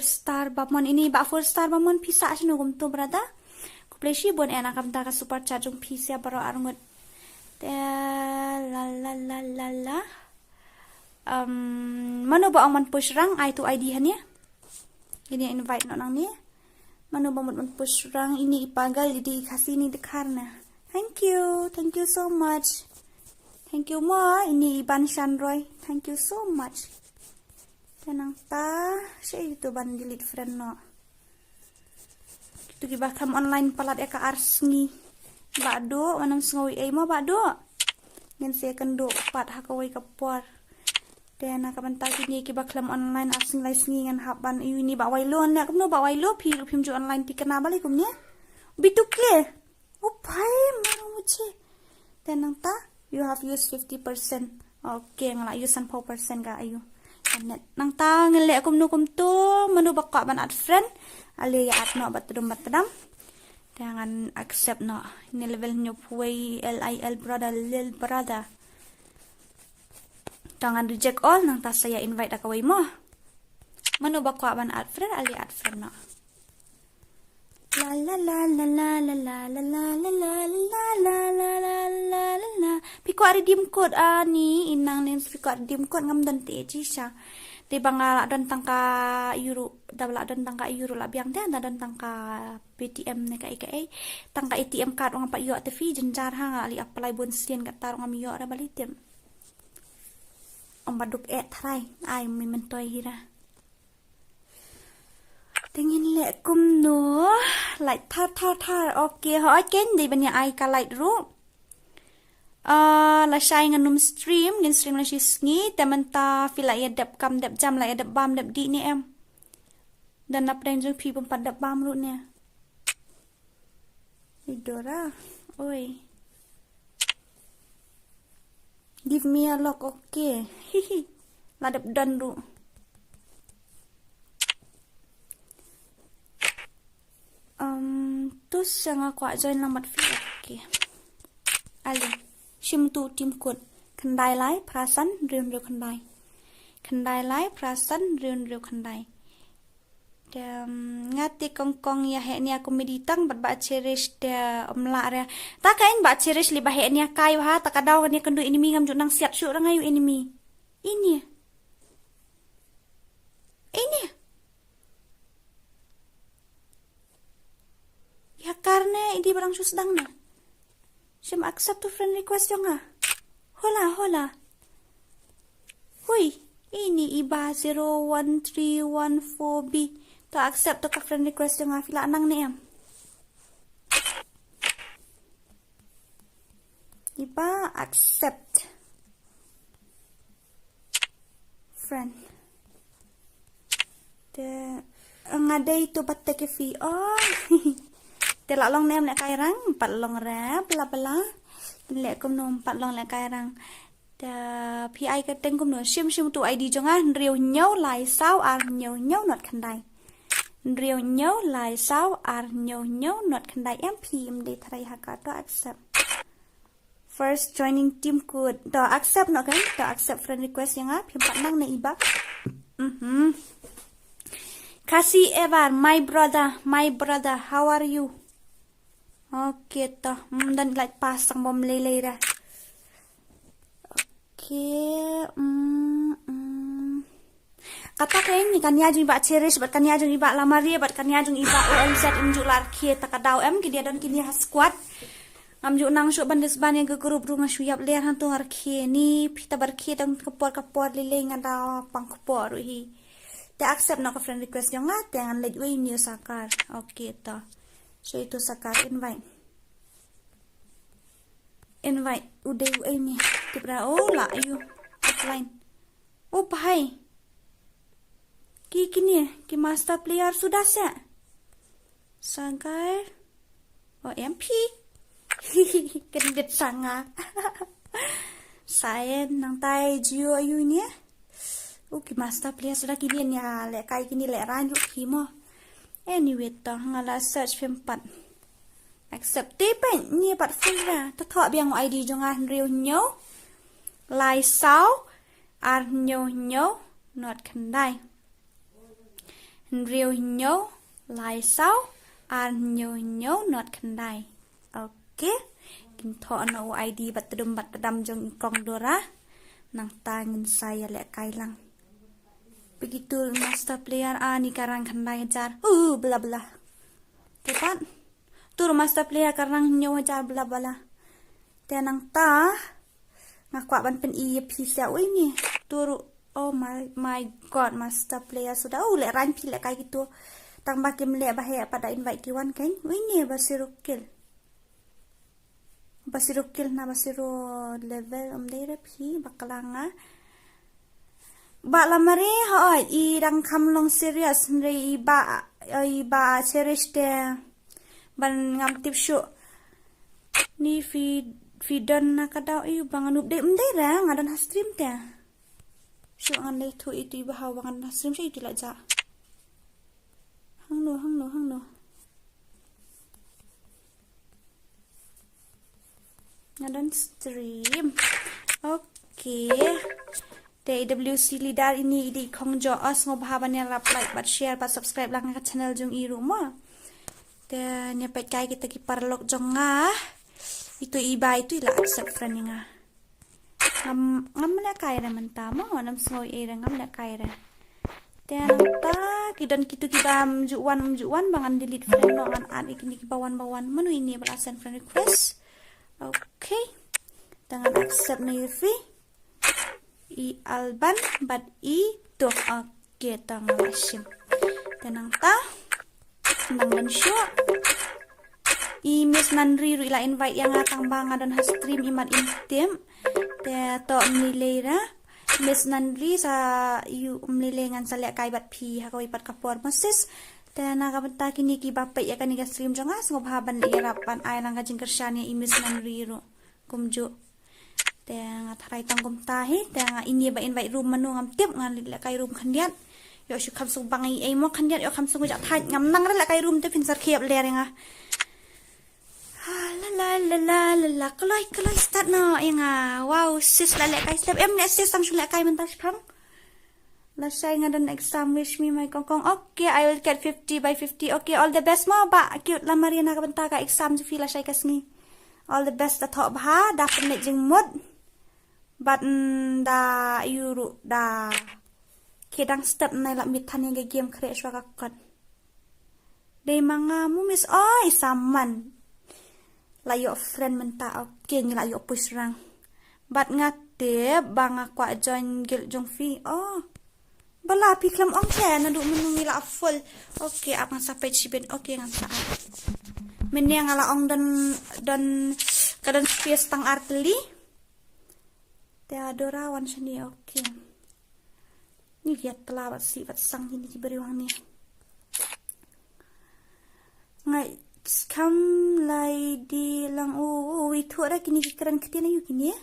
star bamon ini iba 4 star bamon pisa siya nugum tu berada. Ku play shi bon enak kam ta ka super chat jung pisa baro arngot. La. Mano ba ang man push rang I to ID hanya? Ini invite no nang ni. Mano ba man push rang ini ipagal di kasih ni dekar na. Thank you so much. Thank you mo. Ini Iban Shanroy. Thank you so much. Tenang ta, siya itu ban delete friend no. Itu giba kam online palat eka ars ngi. Bakdo manam sengawi ay mo bakdo. Ngan saya kendo pat hakawai kapor. Dan kapan tak ini giba kam online ars ngi ngi ngan haban ini bak wailon nak kumno bak wailo pi ju online pi kena balik kumnya. Bitukle. Oh, bhai, marah muche. Tenang ta, you have used 50%. Okay, ngala use 4% ka ayu. Net nang ta ngele kum nu kum tu menu bakak ban at friend. Ali ya at no batdum. Jangan accept no. Ini level nyo puai LIL brother lil brother. Jangan reject all nang ta saya invite akawai mo. Menu bakak ban at friend ali at friend no. La la la la la la la la la la la la la la la. Piko ada dim code ni inang nin piko ada dim code ngam dan te jisha. Di bangala dan tangka euro, dabla dan tangka euro lah biang dia dan tangka PTM ne ka IKA. Tangka ATM card ngam pa yo te fi jenjar ha ali apply bon sien ka tar ngam yo ada balitem. Om baduk try ai mi mentoy hira. Tingin le kum no like thar okay ho ken di banya ai ka like ru la shai nganum stream ngin stream la shi sngi tementa fila ya dep kam dep jam la ya dep bam dep di ni em dan nap den jung pi pempat dep bam ru ne idora oi give me a lock okay hihi la dep dan ru. Terus yang aku join lambat fee okay. Ali shim tu tim kod khandai lai prasan riun khandai lai prasan riun khandai ngati kongkong ya he ni aku meditang bat ba cherish de omla re ta kain ba cherish li ba he ni kai ha ta kadaw ni kendu enemy ngam junang siat syuk rangayu enemy ini ya karena ini barang susdang na. Sim accept to friend request yung nga. Hola. Huy, ini iba 01314B. To accept to ka friend request yung nga. Fila anang na em. Iba accept. Friend. Nga day to batte ke fee. Oh, telak long nem lek kairang, 4 long rap, bela. Lek kum nom 4 long lek kairang. Da PI ka teng kum no shim tu ID jonga riu nhau lai sao ar nhau not khandai. Riu nhau lai sao ar nhau not khandai MP de thrai haka to accept. First joining team code. Do accept no kan? Do accept friend request yang phim pat nang na iba. Kasih Evan, my brother, how are you? Okay toh, dan like pasang bom lele dah. Okay, kata kain ni kan ya jung iba cherish, bat kan ya jung iba lamaria, bat kan ya jung iba set injular kie takadau kini dan kini has squad. Amju nang syuk bandes ban yang ke grup rumah syuyap liar hantu ngar kie ni pita bar kie tang kapor lele ngada pang kapor hi. Te accept no ka friend request yung nga, jangan let way new sakar. Okay toh. So itu sakar invite. Udah ini. Tipra lah ayo offline. Oh bhai. Kini ki master player sudah sa. Sakar. Oh MP. Kendit sanga. Saya nang tay Gio ayu ni. master player sudah kini ya lek kai kini lek ranjuk ki mo. Anyway to ngala search phim pat. Accept tipen ni pat full ra. Ta thọ biang ID jong an riu nyo. Lai sao ar nyo nyo not kan dai. Riu nyo lai sao ar nyo nyo not kan dai. Okay. Kin thọ no ID bat tadam jong ikong dora. Nang tangin saya lek kai lang. Begitu master player ni karang kandai jar. Bla bla. Tepat. Tur master player karang nyawa jar bla bla. Tenang ta. Ngakwa ban pen PC ni. Tur oh my god master player sudah lek ran pi lek kai gitu. Tang bakim lek bahaya pada invite kiwan kan. Ni basirukil. Basirukil na basiro level dere pi bakalanga. Ba lamare hoi I dang kam long serious re ba cherish de ban ngam tip show ni feedon na kadau bang anup de ra ngadan stream te show an le thu itu ba hawangan stream shay itu laja hang no ngadan stream okay. TWC leader ini di kongjo os ngobahaban yang like but share but subscribe lang ke channel jong I rumah. Dan nyepet kai kita ki parlok jong itu iba itu ila accept friend nga. Ngam na kai ra man tamo nam soy ngam na kai ra. Dan ta kidan kitu kita mjuwan bangan delete friend no an ikini ki bawan manu ini balasan friend request. Okay. Dengan accept na free. I alban but I to okay tang lashim tenang ta nang dan show I miss nanri ila invite yang atang banga dan stream imat intim te to mnilera miss nanri sa yu mnilengan sa lek kai bat pi ha ko ipat kapor moses te nakabenta kini ki bape ya kan iga stream jonga ngobahaban irapan ay lang kajing kersyani I miss nanri ro kumjo Teng atharai tangkum tahi teng ini ba invite room manu ngam tip ngan la kai room khandiat yo shu kham sung bangi ei mo khandiat yo kham sung ja thai ngam nang la kai room te fin sar khiap le renga la kalai start no inga wow sis la le kai step em ne sis sang shu la kai man tas phang la sai ngadan exam wish me my kongkong okay I will get 50 by 50 okay all the best mo ba cute la Mariana ka benta ka exam ju fi la sai kasngi all the best ta thok bha da pen jing mod but da yuru da kedang step nai la mithan yang game kre shwa ka kat de manga mu miss oi saman la yo friend menta okay ni la yo push rang but ngate banga kwa join gil jong fi bala pi klam ong ke na du menungi la full okay apang sampai chiben okay ngan sa menyang ala ong dan kadan space tang arteli Teodora wan shani okay. Ni dia telawat sifat sang ini beriwang ni. Ngai kam lai di lang itu ada kini keren ketina yuk kini ya.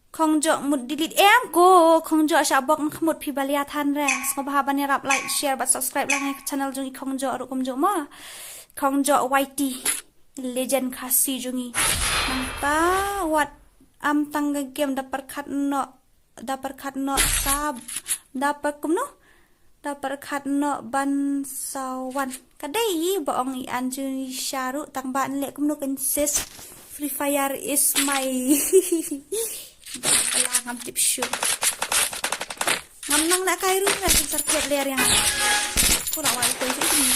Kongjo mud delete em go kongjo syabok mud pi baliatan re. Semoga habannya rap like share but subscribe lang ke channel jungi kongjo ru kongjo ma. Kongjo YT legend kasih jungi. Manta wat am tangga game dapat kat no sab dapat no ban sawan kadai boong I anjuni syaru tang ban lek kumno kan sis Free Fire is my ngam tip show ngam nang la kai ru na sarkiat ler yang ko la wal ko ini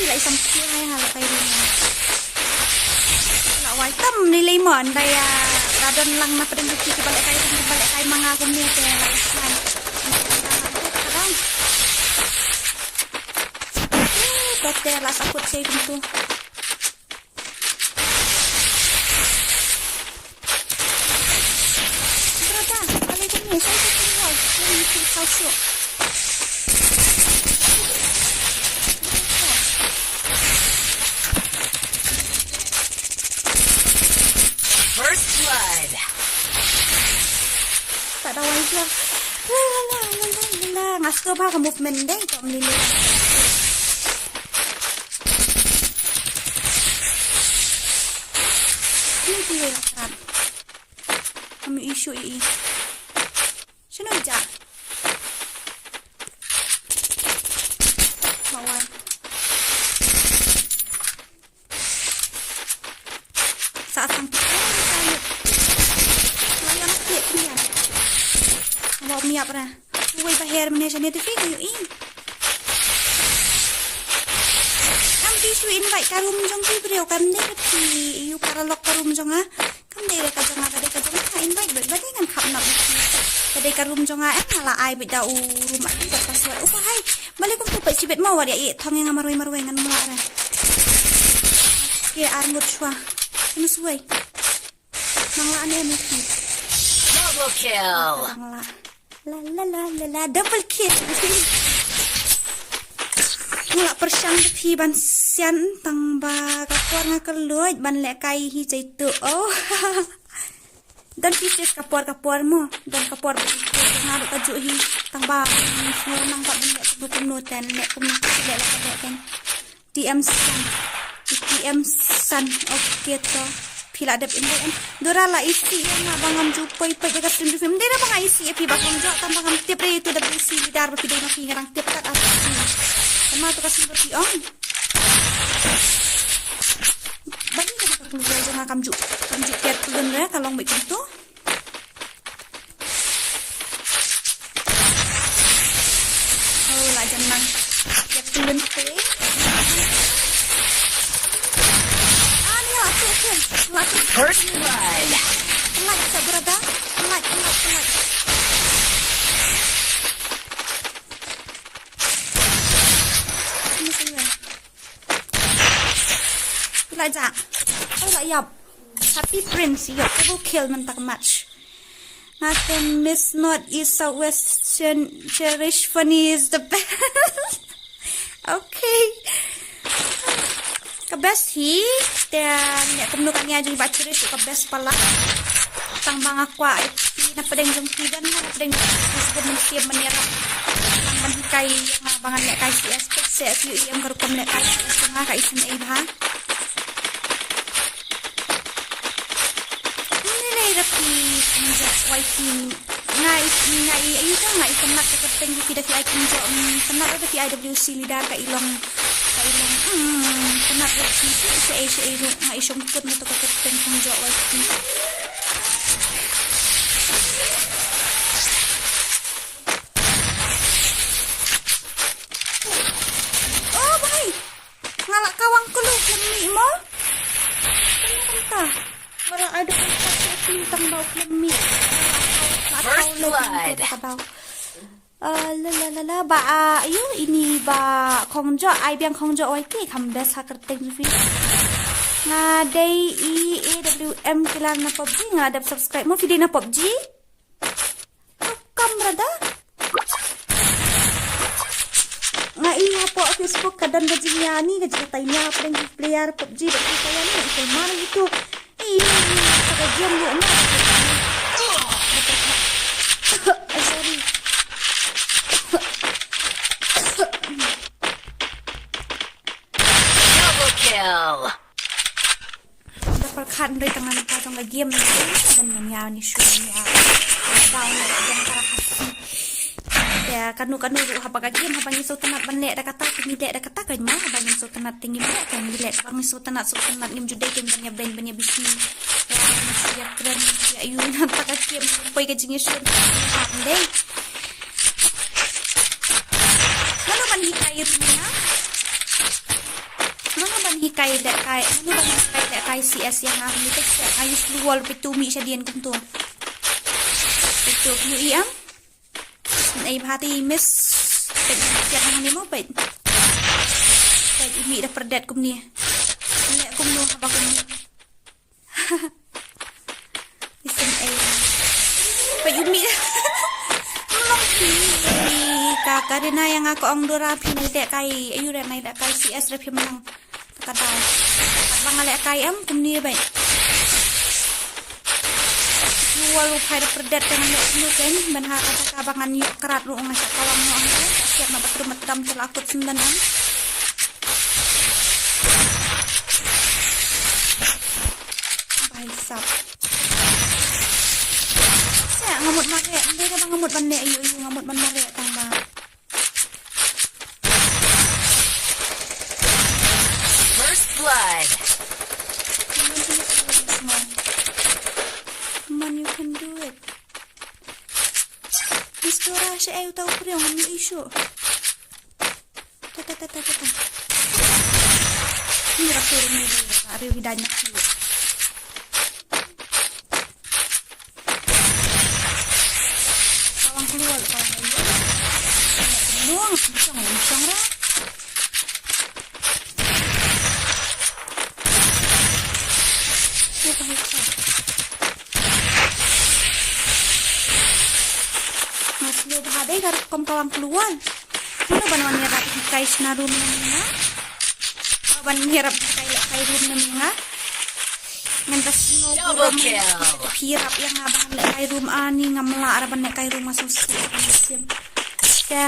lại xong kia hay là tay đi là quay tâm đi lấy mòn đây ra đơn lăng mà đơn khi balik kai mga kumnya te lại san Dokter lah sakut saya pintu. Berapa? Kalau ini saya tinggal. Ini kau syok. Ngas to ba ka movement day to mlili. Ini kan. Kami isu ini. Sino ja? Bawal. Saat sampai saya. Layan tiap niyan. Mau miap na. Uy paher man siya nito fi kayo in. Am tisu invite ka room jong fi brio kam de ti yu para lok ka room jong ha. Kam de ka jong ka de ka jong ka invite ba de kan khap na ti. Ka de ka room jong ha ngala ai bi da u room ai ba password. Upa hai. Balik ko pa sibet mo wa dia thong nga maroy ngan mula ra. Ke arngot chwa. Ano suway? Nanglaan niya mo ki. Double kill. La double kill. Ngala persyang phi ban sian tang ba kapor nga keluoj ban le kai hi chai tu. Oh. Dan pieces kapor mo dan kapor ngaru ka ju hi tang ba nang ka ban le ku kum no ten le kum le la ten. TM san okay to. Pila dep in dora la isi na bangam jupai pa jaga film film dera bang isi pi bakong jo tam bangam tip re itu da isi lidar ba pidai na hingarang tip kat as sama to kasi berti on bagi ka keluar jangan kamju kiat tulun re kalong baik itu oh la jangan kiat tulun pe First blood. Like sa brada. Like. Ini saya. Pila ja. Ay yap. Happy Prince yap. Double kill mentak match. Nothing miss not east southwest cherish funny is the best. Okay. Kabest hi dan nek kumnukan niya jung bacuri su kabest pala tang mga kwa na padeng jung tigan na padeng disebut mensiam menira tang manhikai yang bangan nek kai CS yang karukom nek kai nga ka isin ay ha nilay rapi nja wifi ngai ayu ka ngai kenak ka teng tidak fi item jo kenak ka fi IWC lidar ka ilong kenapa sih itu nggak isong put untuk ketemu konjok lagi oh baik ngalak kawang kelu kemi mo entah malah ada tentang bau kemi First blood. Ba ini ba kongjo ai biang kongjo oi ki kam bes hacker teng vi nga dei EWM kilang na PUBG nga dap subscribe mo video na PUBG kam rada nga iya po Facebook kadan gajinyani gajitanya pring player PUBG dak kaya ni ito mana itu kagajian mo na sorry Kill. Dapat kan dari tangan patong lagi game dan nyanyi ni show-nya download dan para kasih ya kanu ru haba game haba ngiso tanat ban lek da kata tinggi lek da kata kan mah haba ngiso tanat tinggi lek kan lek haba ngiso tanat so tanat ngim jude game ban ya bisi ya keren ya ayu nampak game poi ka jingi show deh mana ban hikai rumnya hikai dek kai CS yang aku tek ayu luar petumi sadian kuntu itu UIM nei hati miss tek yang ni mo pet ini dah perdet kum ni nek kum no apa kum ni isin pet umi Karena yang aku ongdora pinai dek kai ayu dan naik dek kai CS repi menang kata bangalek kai am kumni baik keluar lu pada perdet dengan lu kan ben ha kata kabangan yuk kerat lu ngasak kawang lu angkat siap na betul-betul celakut sembenan baisap saya ngamut mare dia ka ngamut bande ayu ngamut ban mare tangba First blood. Come on, you can do it. Mr. Rashi, ayo tahu pria ngambil isu. Tata. Ini rakyat ini ada widanya. Kawan keluar kawan ayo. Nuang, bisa nggak? Masih bahade gar kom kawang keluar. Mana ban hirap kai snarum na. Ban hirap kai rum na. Ngentas no Double kill. hirap yang ngabahan le kai rum ani ngamla araban le kai rum masusi. Ya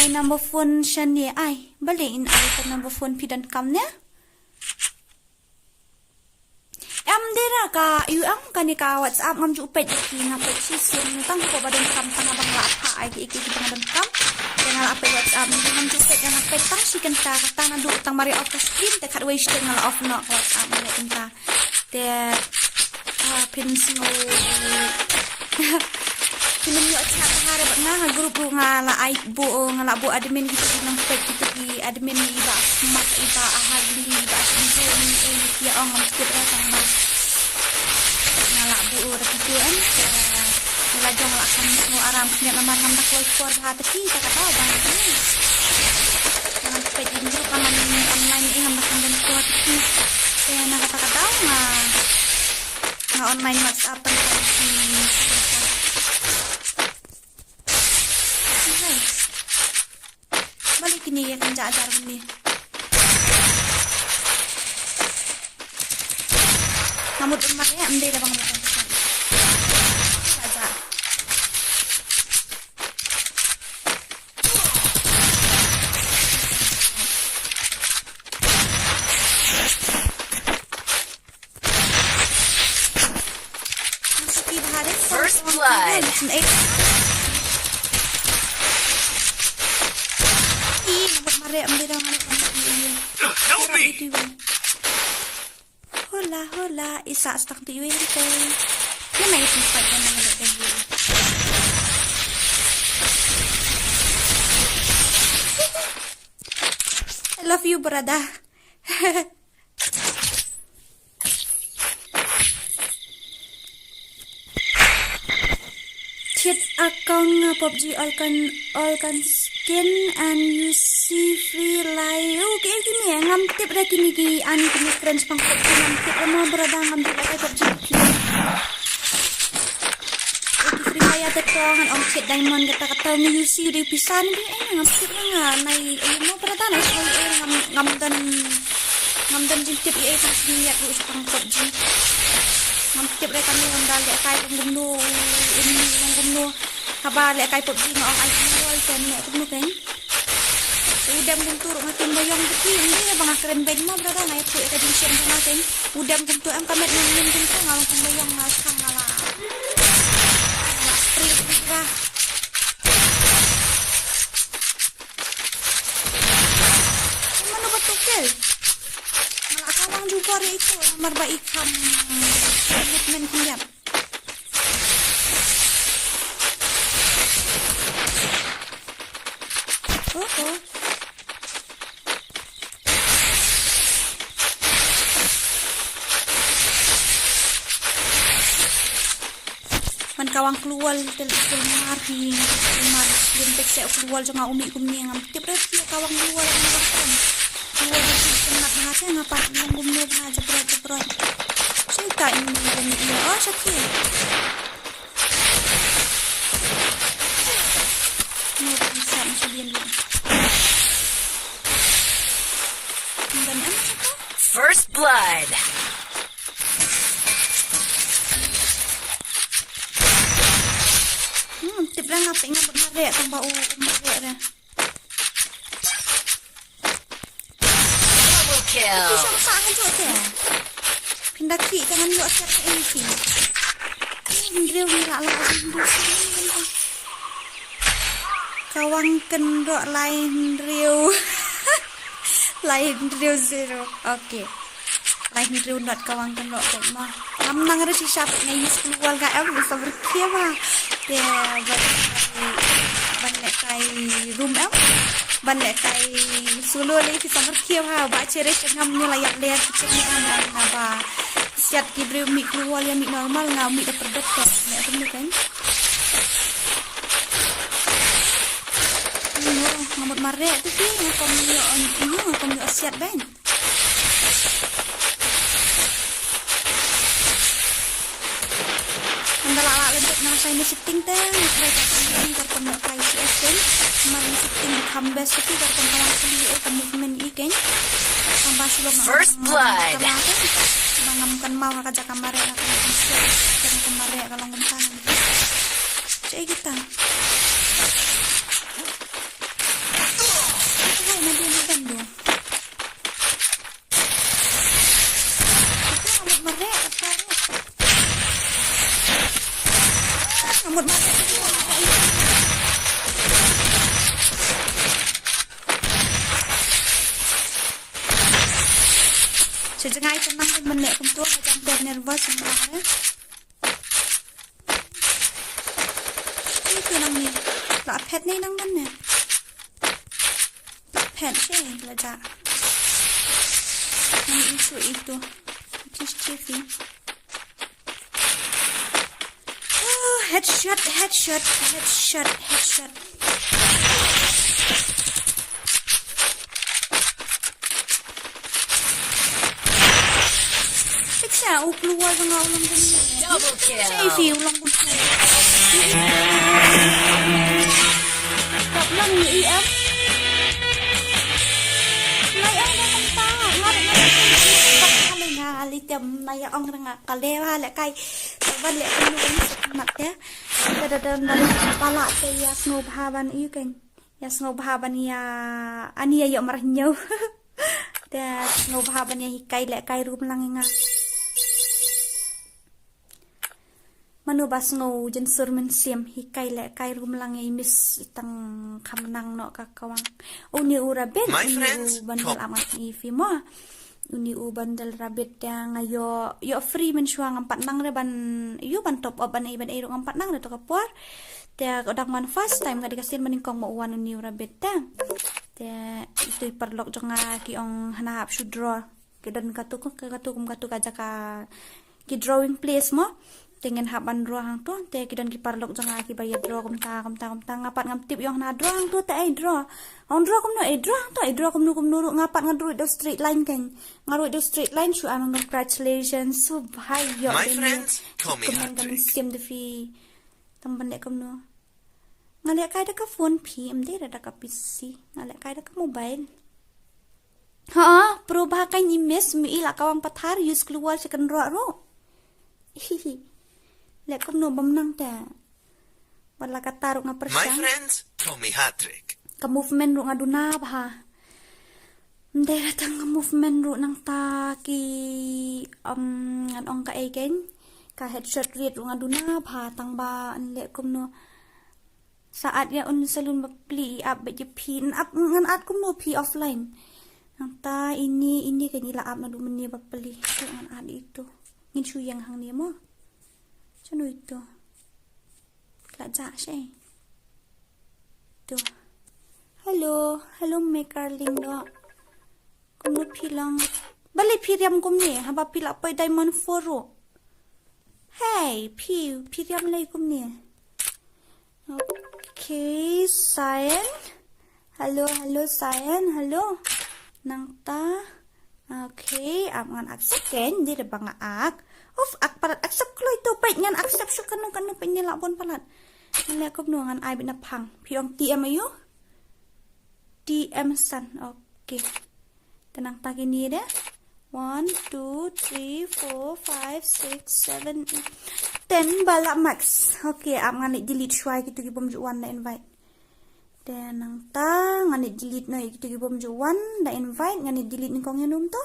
ai number phone shani ai. Baliin ai ka number phone pidan kamnya. Dera ka am kani ka WhatsApp ngam ju pet ki na pet si sim tang ko badan kam tang abang la apa ai ki badan kam dengan apa WhatsApp ngam ju pet na pet tang si kenta kata na du tang mari off screen te kat waste ngal off no WhatsApp le kenta te pin sino pinum yo chat hare ba nga grup ngala ai bu ngala bu admin gitu nang pet gitu ki admin iba mak iba ahli iba ni ya ngam skip ra tang ba ngalak bu repikian ngelajong lakan no aram punya nomor ngam tak keluar hati kita kata bang ini jangan pet ini kaman online ini ngam tak keluar hati nak kata nga online WhatsApp tentang balik ini ya kan jajar ini ngamut emaknya ende dah bangun aja meski bahari First blood. ngamut mare ende dah bangun Help me! Hola, isa stuck to you ito. Yan na isang part na naman ito. I love you, brada. Cheat account nga PUBG all can skin and you see free live. Okay, gini ya ngam tip ra kini ki ani kini friends pang PUBG ngam tip mo berada ngam tip ay PUBG. Okay, free live at ngan om cheat diamond kata ni you see di pisan di ngam tip nga nai mo berada nai so ngam dan tip ay pas ni aku pang PUBG. Ngam tip ra kami ngam dali kay gumno ini gumno habale kay PUBG nga ang ay wall kan nek kuno kan udam guntur makin bayang beki ini bang keren band mo berada na itu edition natin udam guntur am kamet ngin guntur ngalang bayang mas ngala street ra mana betul malah kawang juga itu nomor baik kam komitmen kiam oh man kawang keluar keluar lintik saya keluar jangan umi kumni ngam tip dia kawang keluar ngam keluar senat ngase ngapa ngam kumni aja berat cerita ini ya oh sakit mau bisa masih dia First blood. dah ngapik ngapit marek tambah marek dah. Double kill. Siapa sah tu teh? Pindah ki jangan buat siap ini ki. Hendriu nilak lah. Kawang kendok lain Hendriu. Lain Hendriu 0. Okay. Lain Hendriu not kawang kendok tak mah. Nang ada si siapa ni keluar ke em bisa berkiam ah. Dia ban kai room em. Ban kai solo le bisa berkiam ah. Ba cere ngam ni layak lihat kita ni am ba. Siat kibri mi keluar ya mi normal ngam mi dapat dokter. Nek betul kan? Ngamut marek tu sih ngam mi siat ben. Andalala lentuk nasa ini setting teh, mereka setting karpon kai CS kan, kemarin setting kambas itu karpon kawan sendiri ke movement ikan, tambah sebelum First blood. Mengamkan mau kerja kamar ya, kerja kamar ya kalau ngentang, cek kita. Hai nanti bukan dong. Itu amat merek apa? Ngamut marek itu apa itu? Sejengai tenang dan menek untuk macam dia nervous sebenarnya. Itu nang ni, lah pet ni nang mana? Pet sih belajar. Nang isu itu, cici. Headshot. Pizza, keluar dengan ulang dunia. Double kill. Save ulang dunia. Tak lang ni EF. Layak na kanta. Lari nga alitem layak ang nga kalewa lekay. Balik kemudian semat ya. Dadan pala te ya snow bahaban iu kan. Ya snow bahaban ya ani ya marah nyau. Da snow bahaban ya hikai lekay rum lang nga. Manu bas snow jen surmen sim hikai lekay rum lang ya miss itang kamnang no kakawang. Uni ura ben uni bandal amat ifi mo. Uni bandal rabbit yang yo free mensuang 4 nang ban yo ban top up ban iban ero 4 nang to kapor te odak man first time ka dikasih meningkong mo wan uni rabbit te itu perlok jonga ki ong hanap should draw kedan katukum kaja ka ki drawing place mo tengen haban draw hang tu te kidan ki parlok jonga ki bayar draw kum ta ngapat ngam tip yang na draw hang tu te draw on draw kum no draw kum nuru ngapat ngadru do straight line kan ngaru do straight line shu amang congratulations so bhai yo My friends call me Patrick. sim de fi tamban de kum no ngalek kai da ka phone phi am de da ka pc ngalek kai da ka mobile ha perubahan kan image mi ila kawang pathar use keluar second ro hihi lek kum no bamnang ta wala ka taruk nga My persang friends call me Patrick. ka movement ru nga duna ba ndera tang nga movement ru nang ta ki anong ka egen ka headshot rate ru nga duna ba tang ba lek kum no saat ya un salun mapli up be pin up ngan at kum no pi offline nang ta ini kan ila up na du meni bapli ngan ad itu ngin chu yang hang ni mo chano itu laja shay tu hello makerling do kumu pilang balik piriam kum ni haba pilak pay diamond 4 ro hey piriam lay kum ni okay Sayan hello Sayan nang ta okay ngan accept di de bang ak of ak parat accept kloy to pait ngan accept syu kanu penyela bon palat ngan ko no ngan ai bina phang piong tm ayu tm san okay tenang pagi ni de 1 2 3 4 5 6 7 8 10 balak max. Okay, am ngani delete shwai gitu ki bom juan da invite. Dan nang ta ngani delete no gitu ki bom juan da invite ngani delete ni kong yanum to.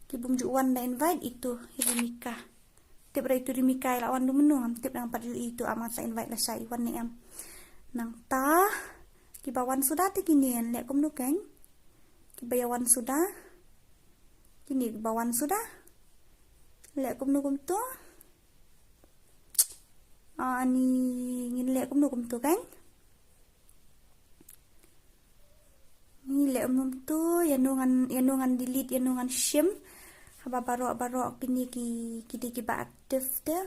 Ki bom juan da invite itu Rimika. Tip ra itu Rimika lawan du menu am tip nang 4 itu am sa invite la sai wan ni am. Nang ta ki bawan sudah ti kinian lek kum nu keng. Ki bayawan sudah. Kini bawan sudah. Lek kum nu kum tu. Ni ngin lek kum nu kum tu kan. Ni lek kum tu yanungan delete yanungan shim. Haba barok kini ki ba aktif dia.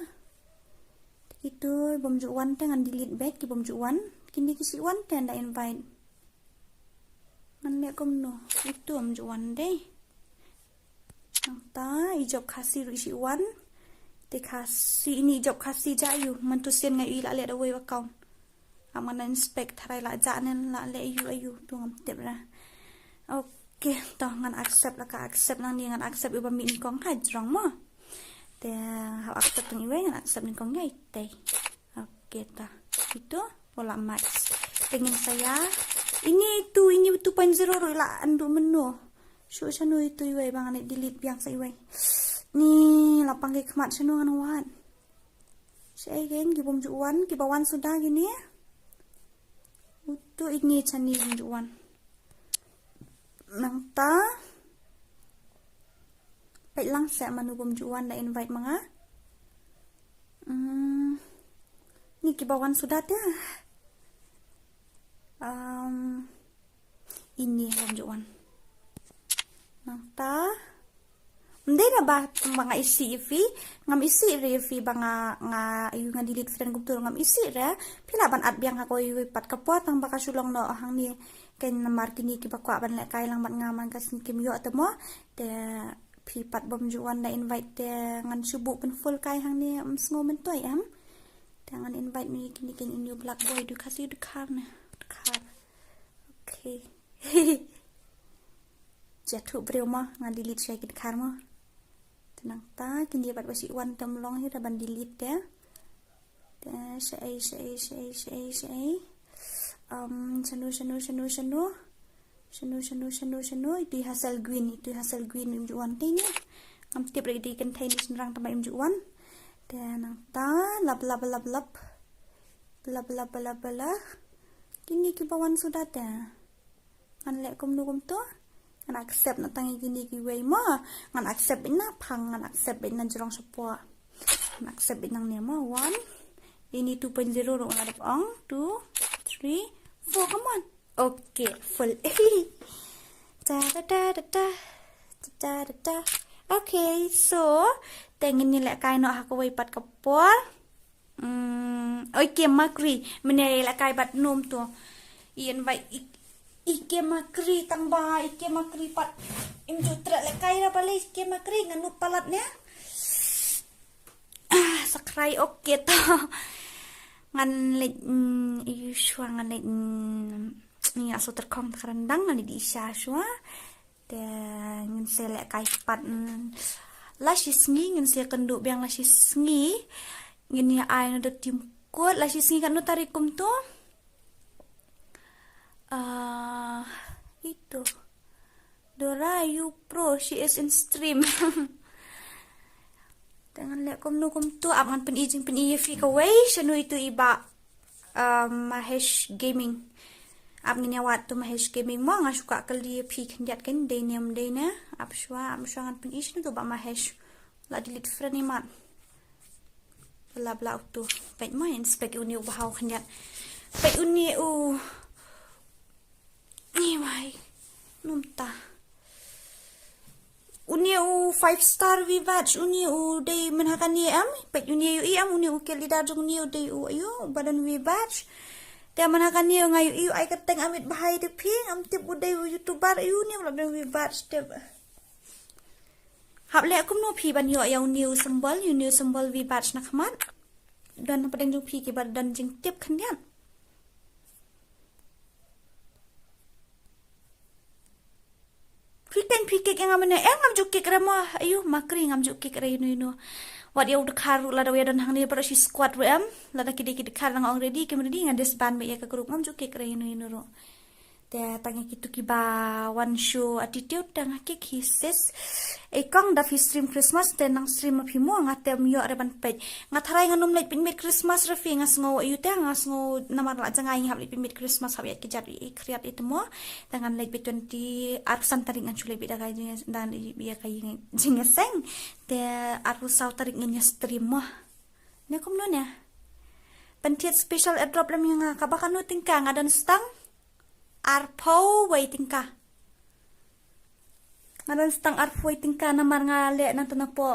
Itu bom juan teh ngan delete back ki bom juan. Kini ki si wan teh nda invite. Ngan lek kum nu itu bom juan deh. Ta ijob kasih isi wan te kasih ini ijob kasih jayu mantusian ngai ila le da way account amana inspect tharai la janen la le ayu tu ngam tep ra. Okay to ngan accept la ka accept nang ni ngan accept iba mi ni kong hajrong mo te ha accept ni we ngan accept ni kong ngai te. Okay ta itu pola max pengen saya ini 2.0 ro la andu menu. Syuk sanu itu iway bang anik delete biang sa iway. Ni lapang ke kemat sanu anu wan. Saya geng gibom juan gibawan sudah gini ya. Utu ini cani juan. Nang ta. Baik lang sa manu bom juan da invite mga. Ni gibawan sudah dia. Ini bom juan. Nanta hindi na ba mga isi ngam isi re nga ayu nga delete friend group ngam isi re pila ban at biang ako yu pat kapot ang baka sulong no hang ni ken martini ki bakwa ban le kai lang ban ngaman kas kim yo atemo te pi pat bom juan na invite te ngan subu pen full kai hang ni sngo men toy am tangan invite mi kini ken in your black boy du kasi du kar. Okay. Jatuh berema ngan delete saya kit karma. Tenang ta kini dapat basi wan temlong hi ban delete ya. Saya. Sanu itu hasil green imjuan tini. Am tip ri di contain senrang tambah imjuan. Tenang ta lap. Kini ki bawan sudah ta. Ngan lek kum tu. Ngan accept na tangi gini ki way mo ngan accept ina pang ngan accept ina jurong support ngan accept ina ni mo 1 ini 2.0 ro ngadap ong 2 3 4 come on. Okay full. Okay so tengin ni lek kai no ha ko way pat kapol okay makri menere lek kai bat num tu ien vai Ike makri pat imjutra le kaira bale ike makri nganu palatnya sakrai oke to ngan le yuswa ngan le ni aso terkong terendang ngan di isya shwa te ngin se le kai pat la shisngi ngin se kendu biang la shisngi ngin ya ai no de tim kuat la shisngi kan no tarikum to itu Dora you pro she is in stream. Dengan lek kum tu aman pen ijing pen ifi ka way sanu itu iba Mahesh Gaming. Ab ngini awat tu Mahesh Gaming mo nga suka kali pi kendiat kan dayniam dayna am shwa ngan pen ish tu ba Mahesh la delete friend ni mat. Bla tu. Pet mo inspect uni ubahaw kendiat. Pet uni ni mai numta uni 5-star vivage uni day menhakan ni am pet uni am uni kelida jong ni day ayo badan vivage dia menhakan ni ngayu ai keteng amit bahai de ping am tip uday youtuber ayu ni badan vivage tip hab le akum no pi ban yo yang new symbol vivage nakmat dan padang jong pi ki badan jing tip khandian Fika pen pikik yang amane ngam jukik rema ayu makri ngam jukik re inu wat ya udah karu la dawe dan hang ni para si squad rem la da kidi kar nang already kemudian ngades ban be ya ke grup ngam jukik re inu ro te tanya kitu kiba one show attitude dang hakik hises ekang da fi stream Christmas te nang stream api mo ngate myo reban page ngatharai nganum lek pin mit Christmas refi ngas ngo ayu te ngas ngo namar la jangai hab pin mit Christmas hab ya kijar i kreat itu mo dengan lek 20 arsan tarik ngan chule bida kai dan biya kai jingeseng te arusau tarik ngnya stream mo ne kom no ne pentit special airdrop lam yang kabakan no tingka ngadan stang arpo waiting ka ngaran stang arpo waiting ka namar ngale nang to na po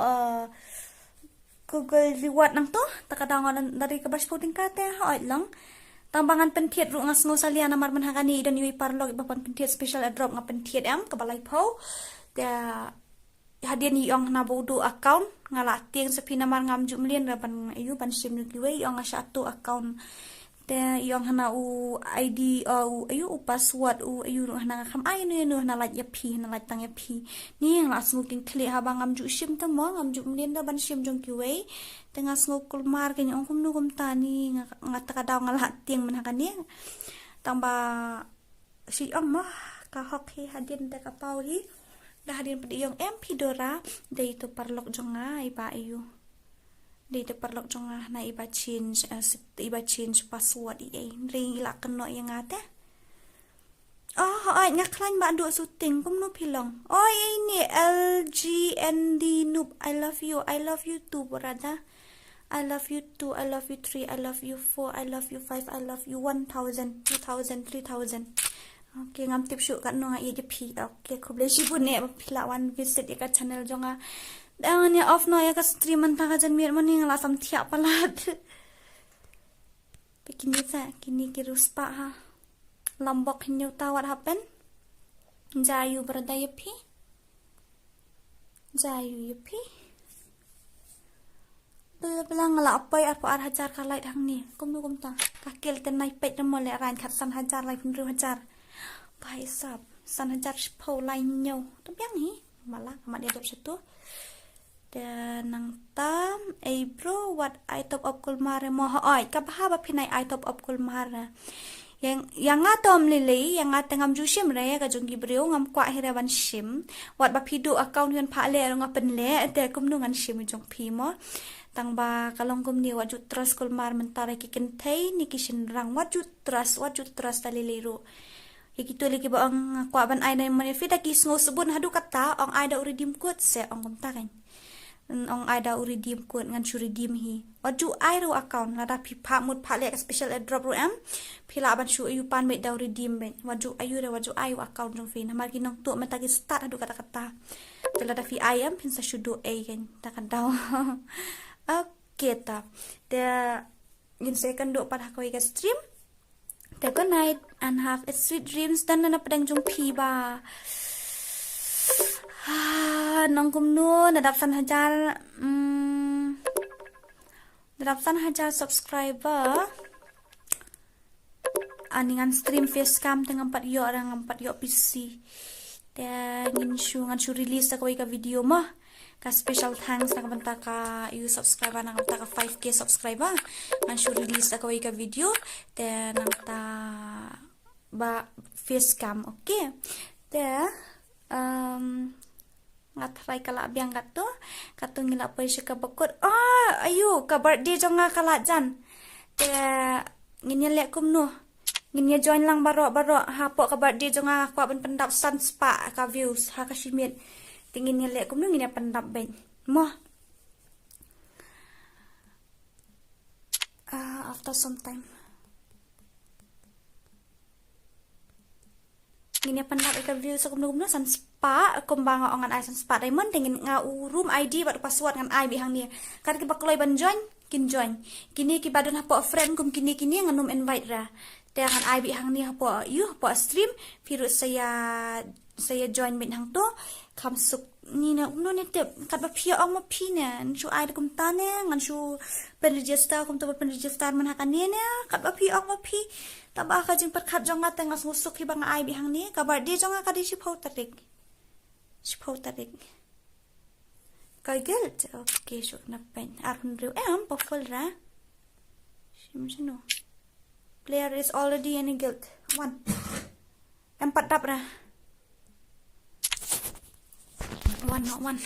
Google reward nang to takadang dari kabas po tingka te haot lang tambangan pentiet ru ngas ngo salia namar manhagani dan yui parlog ibapan pentiet special airdrop nga pentiet am kabalai po te hadian yong na bodo account ngala tieng sepi namar ngam jumlien rapan ayu ban sim nukiwe yong nga satu account te yung hana u ID u ayu u password u ayu hana kam ai nu hana lat ya pi hana lat tang ya pi ni yang la smoking kli ha bang am ju sim ta mo am ju mlin da ban sim jong ki wei tengah smokul mar ke nyong kum nu kum tani ngata ka daw ngala tieng man ha ni tamba si amma ka hok hi hadin da ka pau hi da hadin pedi yung MP Dora da itu parlok jonga iba ayu di depan jonga na iba change password ring ila keno yang ate ai ngaklan ba ando suting kum no pilong ini LGND noob I love you too brother I love you 2 I love you 3 I love you 4 I love you 5 I love you 1000 2000 3000 okay ngam tip syuk kat no ngai je pi okay ko boleh sibun ne pilawan visit ikat channel jonga dangan ya off no ya ka stream man ta jan mir mani ngala sam thia palat begini sa kini kirus pa ha lambok hinyo tawat happen jayu berada yapi jayu yapi bela ngala apai arpo ar hajar ka light hang ni kum ta kakil ten nai pet mo le ran khat san hajar lai pun hajar bai sap san hajar po lai nyo to biang ni malah kamat dia dap situ dan nang tam bro what I top up kulmare mo oi kabha ba pinai I top up kulmare yang atom lili yang ngam jusim re ka jonggi breu ngam kwa hiraban sim wat ba pidu account yon pha le nga pen le te kum nu ngan sim jong pi mo tang ba kalong kum ni waju trust kulmar mentare ki ken thei ni kishin rang waju trust lili ru ikitu lagi ba ang kwa ban ai na mani fita ki sngo subun hadu kata ong ai da uridim kut se ong kum ta kan ong ada uridim kut ngan churidim hi waju ai ro account lada pi pha mut pha le special airdrop ro am phila ban shu ayu pan me da uridim ben waju ayu re waju ai account jong fi namar kinong tu mata ki start adu kata kata pela da fi ai am pin sa shudo ai kan ta kan daw okay ta de in second do par hakoi ka stream the good night and have a sweet dreams dan na padang jong pi ba nong kum nu nadap san hajar subscriber aningan stream facecam dengan 4 yo orang 4 yo PC dan ngan shu release ka ka video mah ka special thanks nang banta ka you subscriber nang banta ka 5k subscriber ngan shu release ka ka video dan nang ta ba facecam okay dan ngatrai kala biang gato kato ngila pa siya kabakot ayu ka birthday jong nga kala jan te nginya lek kum no nginya join lang baro hapo ka birthday jong nga kwa ban pendap san spa ka views ha ka simit tingin nginya lek kum no nginya pendap ben mo after some time ngini pandap ika view sa kumno san spa kumbanga ongan ai san spa diamond tingin nga room ID bat password ngan ai bihang ni kad ki bakloy ban join kin join kini ki badon hapo friend kum kini nganum invite ra te ngan ai bihang ni hapo you hapo stream virus saya join bin hang to kam suk ni na umno ni te kad ba pia ong ma pi ne chu ai kum ta ne ngan chu pen register kum to pen register man hakan ne kad ba pia ong ma pi tabaka jing perkhat jong nga tengas musuk hibang ai bihang ni kabar di jong nga kadi si phau tarik 10 tarik. Guilt. Okay, so napen. Arun riu. Pofol ra. Sino. Player is already in guilt. 1. 4 dap ra. 1 not 1.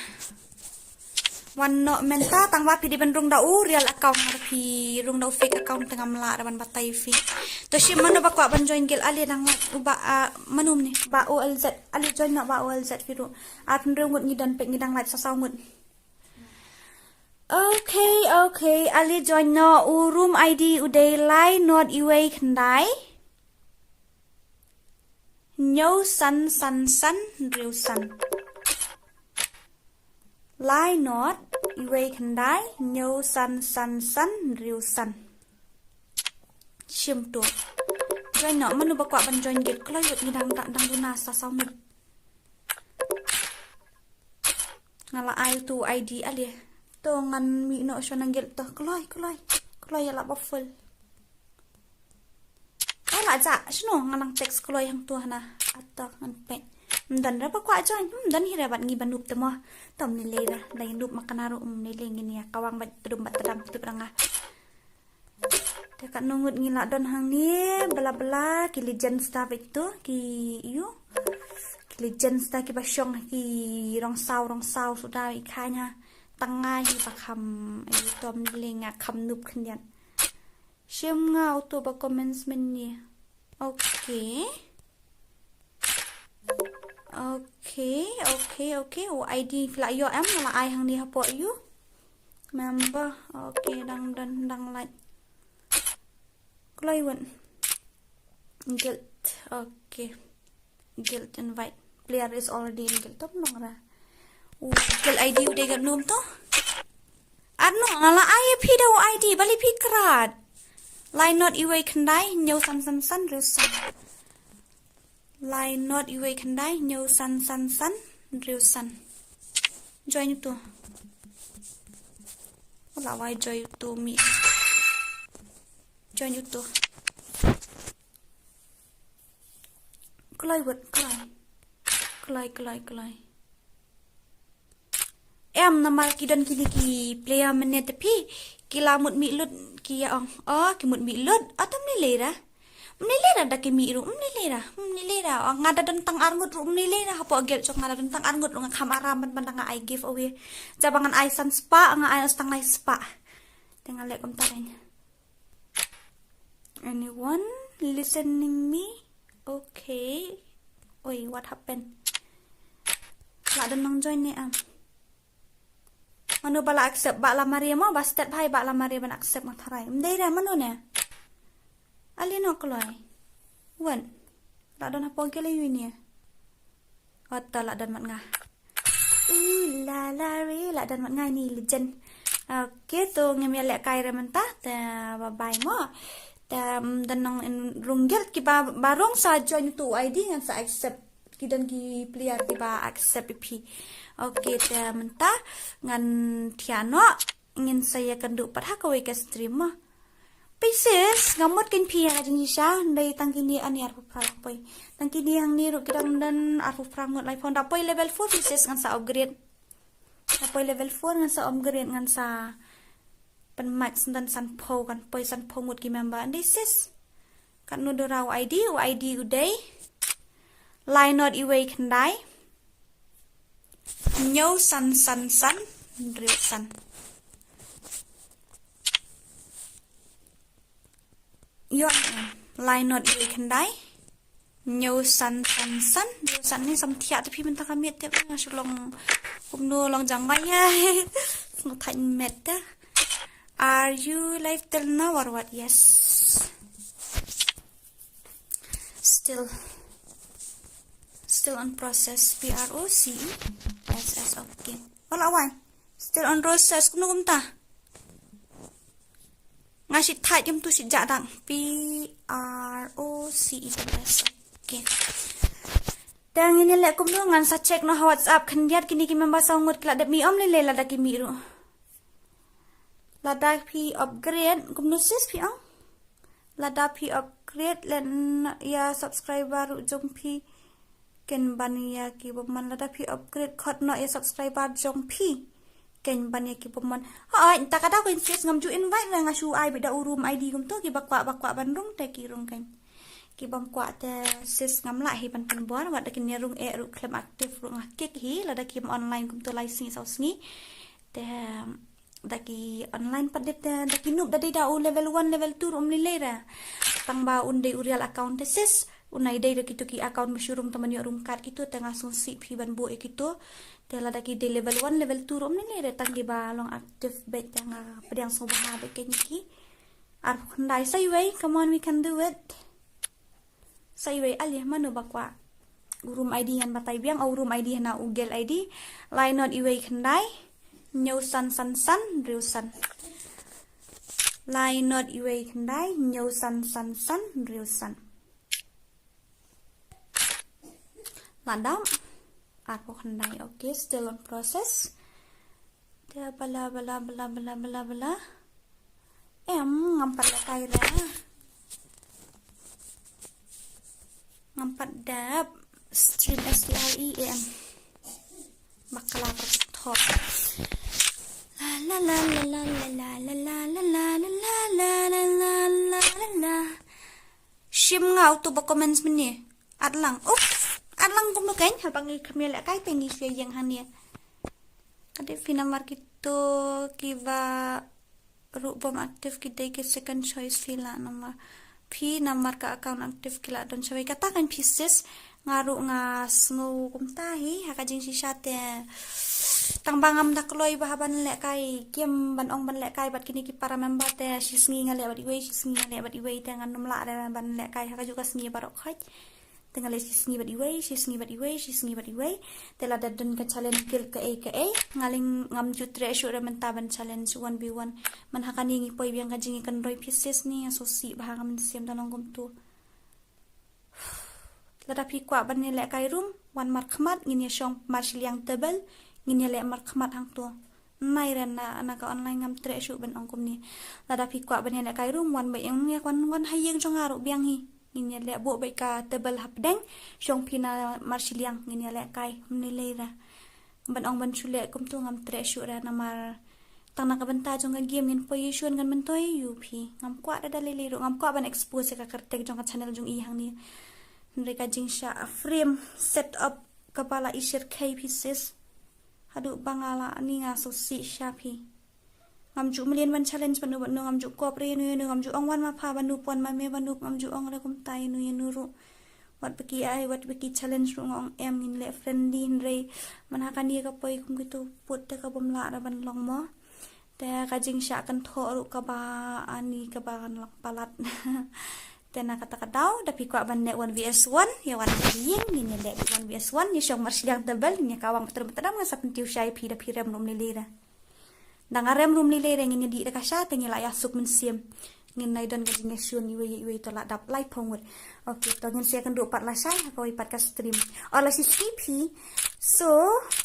1 no menta tangwa pi di bandung da real account mar pi rung da fake account tengah mela ban batai fi to shi mano ba kwa ban join gel ali dang ba manum ni ba olz ali join na ba olz firu at rung ngut ngidan pek ngidang live sasaw ngut okay ali join no room id uday lai not iway khandai nyo san riu san Lai not iway khandai nyo san riu san shim tu join no manu ba kwa ban join get kloi wit ngidang dang duna sa saw mut ngala ai tu id ali to ngan mi no so nang gel to kloi ala ba full ala ja shno ngalang text kloi hang tu hana atta ngan pe dan ra ba kwa join dan hira bat ngi banup temo tom ni lera dai nup makanaru ni lengin ya kawang bat tedum bat tedam tu pranga dekat nungut ngila don hang ni bela ki legend stuff itu ki yu ki legend stuff ki basyong ki rong sao sudah ikanya tengah hi pakam ai tom ni lenga kham nup khndian shem ngau tu ba comments men ni Okay. ID fla yo em là ai hang ni hapo you member okay dang like kloi won guilt okay guilt invite player is already in guilt top nong ra guilt ID udah gan num to ano ngala ai pi do ID bali pi krat line not iway khandai nyo san resan Lai not iway khandai nyo san riu san join tu wala wai join tu mi join tu kloi wot kloi em namal kidan kini ki player mene tapi kilamut mi lut ki ya ki mut mi lut atam ni lera Mnilera da kimi ru mnilera ngada tentang arngut ru mnilera hapo gel sok ngada tentang arngut ru ngakamaram ban ai give away jabangan ai san spa nga ai stang lai spa tinggal lek komtaranya anyone listening me okay oi what happened la don nang join ni manu bala accept ba la maria mo ba step hai ba la maria ban accept matharai mnilera manu ne Alino kloi. Wan. La don hapo gele yuni. Otta la dan mat nga. La re la dan mat nga ni legend. Okay to ngem ya lek kai rementa ta bye mo. Ta dan nang runggel ki barong sa join tu ID ngan sa accept ki dan ki player ki ba accept pi. Okay ta menta ngan thiano ingin saya kendu pat hakawai ke stream mo. Pieces ngamot kin pia jeng isya ndai tangkini ani arfu prang poi tangkini hang ni ru kidang dan arfu prang ngot lai phone dapoi level 4 pieces ngan sa upgrade dapoi level 4 ngan sa upgrade ngan sa pen max dan san po kan poi san po ngot ki member this is kan nu do raw ID uday line not iway khandai nyo san real san Yo line not iway khandai nyo san ni sam thia tapi menta kamit te nga sulong kumno long jangbai ya no thain met ta are you live till now or what yes still on process PROCESS okay wala wan still on process kuno kumta ngasih thai jam tu si jadang PROCESS okay dang ini lek kum ngan sa check no WhatsApp khandiat kini ki member sangut kla de mi om le la da ki mi ru la da pi upgrade kum no sis pi om la da pi upgrade len ya subscriber ru jom pi ken bania ki boman lada pi upgrade khot no ya subscriber jong pi ken bania ki boman ai ta kada ko sis ngam ju invite na ngasu ai beda urum ID kum to ki bakwa bandung te ki rung kan ki bam kwa te sis ngam la hi pan bon wat kin ne rung ru klem aktif rung kik hi lada ki online kum to license aus ni te daki online padet daki nup dadi da level 1 level 2 rum lilera tang ba unde urial account te sis unai dai kitu ki account musyurum teman yo room card kitu tengah sungsi pi ban bo kitu tela daki de level 1 level 2 rom ni le tang gi ba long active bet tengah pedang sobaha be ki ar khandai say way come on we can do it say way alih manu bakwa room ID ngan batai biang au room ID na ugel ID line not iway khandai nyau san riusan line not iway khandai nyau san riusan Landam aku khandai okay still on process dia bala ngampat kai ra ngampat dap stream STREM bakala top la la la la la la la la la la la la la la la la shim ngau tu ba comments meni adlang Adlang kum kan hal pangi kami lek kai pengi sia yang hania kade fina markito kiva rubom aktif kita ke second choice fila nama pi namar ka account aktif kila don sawi katakan pieces ngaru ngas ngu kum tahi hakajing sisate tangbangam dakloi bahaban lek kai kiem ban ong ban lek kai bat kini ki para member te sisngi ngale bat iwe dengan numla ban lek kai haka juga sngi barok khai tengah sisngi bat iwe tela dadan ka challenge kill ka a ngaling ngam jutre sure mentaban challenge 1v1 man hakani ngi poi biang kajing ikan roi pieces ni asosi bahangam siam tanong gumtu lada pi kwa ban lek kai room wan markmat ngini syong marshiliang tebel ngini lek markmat hang tu nai ren na anaka online ngam tre shu ban ongkum ni lada pi kwa ban lek kai room wan bai yang wan hayeng jong aru biang hi ngini lek bo bai ka tebel hapdeng syong pina marshiliang ngini lek kai nilai ra ban ong ban chule kum tu ngam tre shu ra namar tang nak benta jong game ngin position kan mentoi UP ngam kwa da dalili ru ngam kwa ban expose ka kertek jong ka channel jong i hang ni mereka jingsha frame set up kepala isir K pieces hadu bangala ni ngaso si syapi ngamju melian wan challenge banu ngamju kopre nu ngamju ong wan ma pha banu pon ma me banu ngamju ong ra kum tai nu nuru wat beki challenge ru ngong em in le friendly re man hakan dia ka poi kum gitu put te ka bomla ra ban long mo te ka jingsha kan tho ru ka ba ani ka ba kan long palat tena kata kadau dapi kwa ban nek 1vs1 ya wan ying ni nek 1vs1 ni syong marsiang tebel ni kawang betul-betul ngasa pentiu syai pi da pirem rum lilera dang arem rum lilera ngini di ka sha tengi la yasuk men sim ngin nai don gajing ngesun iwe to la dap lai pongwet okay to ngin sia kan 24 la sai ko ipat ka stream ola si CP so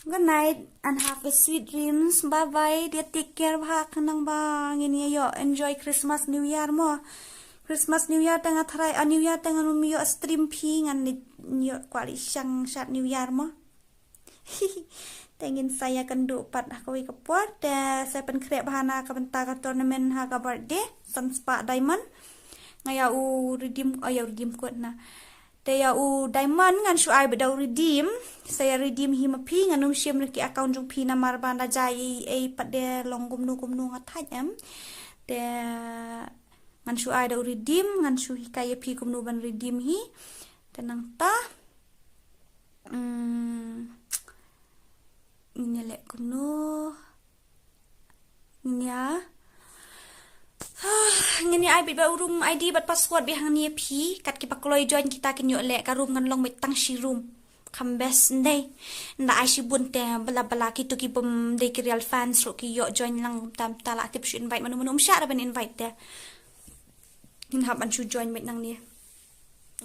good night and have a sweet dreams bye bye dia take care ba kanang ba ngini yo enjoy Christmas New Year mo Christmas New Year tengah tharai New Year tengah rumio stream pi ngan ni kwali syang sat New Year mo tengin saya kan 24 aku ke pot saya pen krep bahana ka benta ka tournament ha ka birthday Sunspark Diamond ngaya u redeem kod na te ya u diamond ngan shu ai bedau redeem saya redeem him pi ngan shim ki account jung pi namar banda jai pade longgum nu ngathaj em te ngan shu ai da redeem ngan shu hikaya pi kum nu ban redeem hi tenang ta ini lek kum nu nya ngini ai bit ba room ID bat password bi hang ni pi kat ki pakloi join kita kin yo lek ka room ngan long mit tang shi room kambes ndai nda ai shi bun te bala ki tu ki bum de ki real fans ro ki yo join lang tam tala tip shi invite manu sha ra ban invite te hin hab an chu join mit nang ni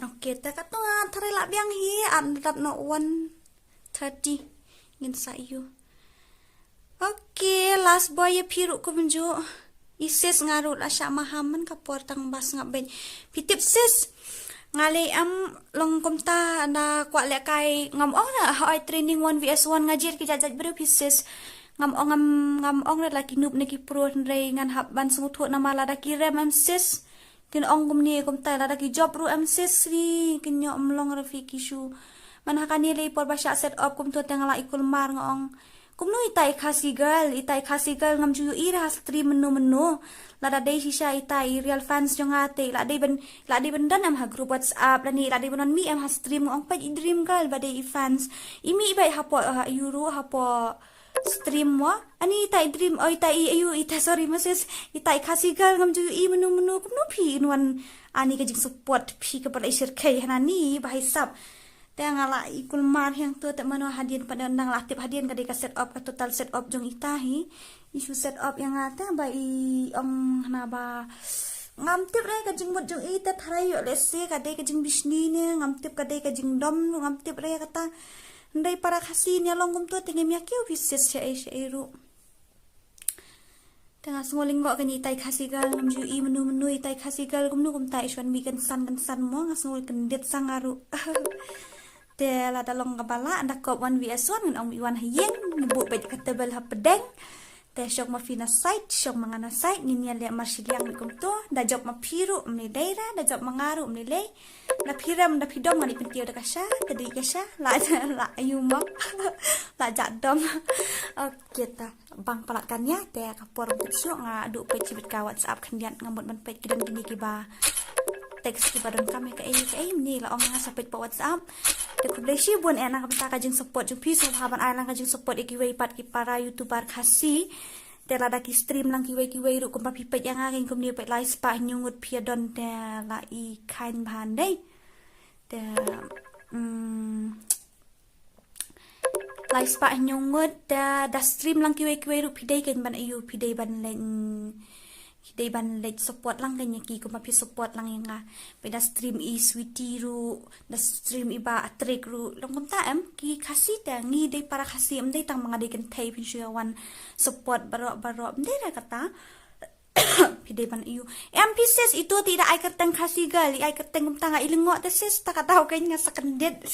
okay ta ka to thare la biang hi an rat no 130 ngin sa you okay last boy ya piru ko menjo isis ngarut asya mahaman ka portang bas ngap ben pitip sis ngali long kumta na kwa le kai ngam ong na hoi training 1vs1 ngajir ki jajaj bru pieces ngam ong na laki nup ne ki pro re ngan hab ban sungu tho na mala da ki rem sis kin ong gumni kumta la da ki job ru sis ri kin yo long rafi ki shu man hakani le por basha set up kum to tengala ikul mar ngong kumnu itai khasi girl ngam ju ira stream menu lada dei shisha itai real fans jong ate la dei ben dan am ha group WhatsApp lani la dei benon mi am ha stream ngong pa dream girl ba dei fans imi bai hapo euro hapo stream mo ani itai dream itai ayu itai sorry masis itai khasi girl ngam ju i menu kumnu phi inwan ani ka jing support phi ka pada isir kai hanani bai sab tengala ikul mar yang tu tak mano hadian pada undang latip hadian ka deka set up ka total set up jong itahi isu set up yang ata bai naba ngamtip re ka jing mot jong ita tharayo lese ka deka jing bisni ne ngamtip ka deka jing dom ngamtip re kata ndai para khasi ne longgum tu tengem yakio bises syairu tengah sengoling kok kan itai khasi gal ngam ju i menu itai khasi gal kumnu kum tai iswan mi kan san mo ngasngol kendet sangaru te la dalong kabala anda kop 1vs1 ngan ong iwan hayeng ngebuk bet katebel ha pedeng te syok ma fina site syok mangana site ninya le marsidiang mikum to da job ma phiru mni daira da job mangaru mni le na phiram da phidom ngani pentio da kasha tadi kasha la ayuma la jadom oke ta bang palakannya te kapor syok nga du pe cibit ka WhatsApp kendian ngamut ban pe kidan gini kiba teks kiba don kami ka ni la ong nga sapit pa WhatsApp de kublesi bon enak kapta ka jing support jung piso haban ailang ka jing support ikiwei pat ki para youtuber khasi te la da ki stream lang kiwei ru kumpa pipet yang nging kumni pe live spa nyungut pia don te la i kain ban dei te live spa nyungut da stream lang kiwei ru pidei kan ban ayu pidei ban len Hidai ban lej support lang kanya ki kuma pi support lang yang nga peda stream i sweetie ru da stream iba atrik ru long kumta ki khasi ta ngi dei para khasi dei tang mga dei kan thai pin shuawan support baro dei ra kata pidai ban iu says itu tidak ai katang khasi gal ai katang kumta nga ilingo ta sis ta kata kay nga sakandet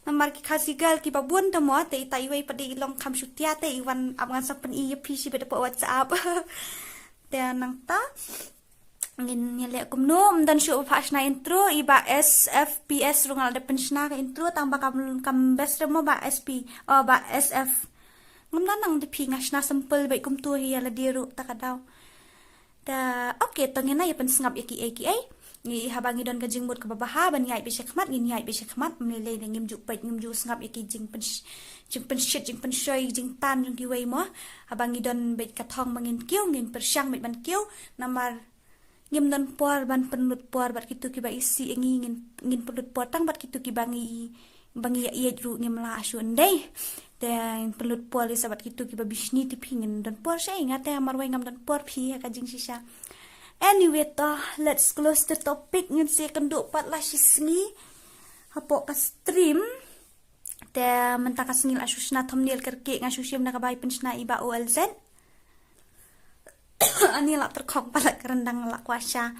namar ki khasi gal ki babun ta mo te itai padi long kam syutia te iwan abangan sapen i pc beda po WhatsApp nang ta ngin nyale kumno dan syu pa na intro iba SFPS rungal de pensna ka intro tamba kam best mo ba SP ba SF ngumna nang de pi ngasna simple bai kum tu hi ala diru takadaw da okay to ngina ya pen sngap iki ni habangi don ka jingmut ka babaha ban yai bi shekmat ngin yai bi shekmat mele de ngim ju pet ngim ju sngap iki jing pen shit jing pen shoy jing tan jing kiwei mo habangi don bet ka thong mangin kiu ngin persyang bet ban kiu namar ngim don por ban penut por bat kitu ki ba isi ngin penut por tang bat kitu ki bangi ya iya ru ngim la asu ndai te penut por li sabat kitu ki ba bisni ti pingin don por shay ngate amar wai ngam don por phi ka jing sisa. Anyway, let's close the topic ngin si kenduk pat lah sisngi hapo ka stream te mentaka sngil asusna thumbnail kerke ngasusim na kabay pensna iba OLZ ani la terkok pala kerendang la kwasya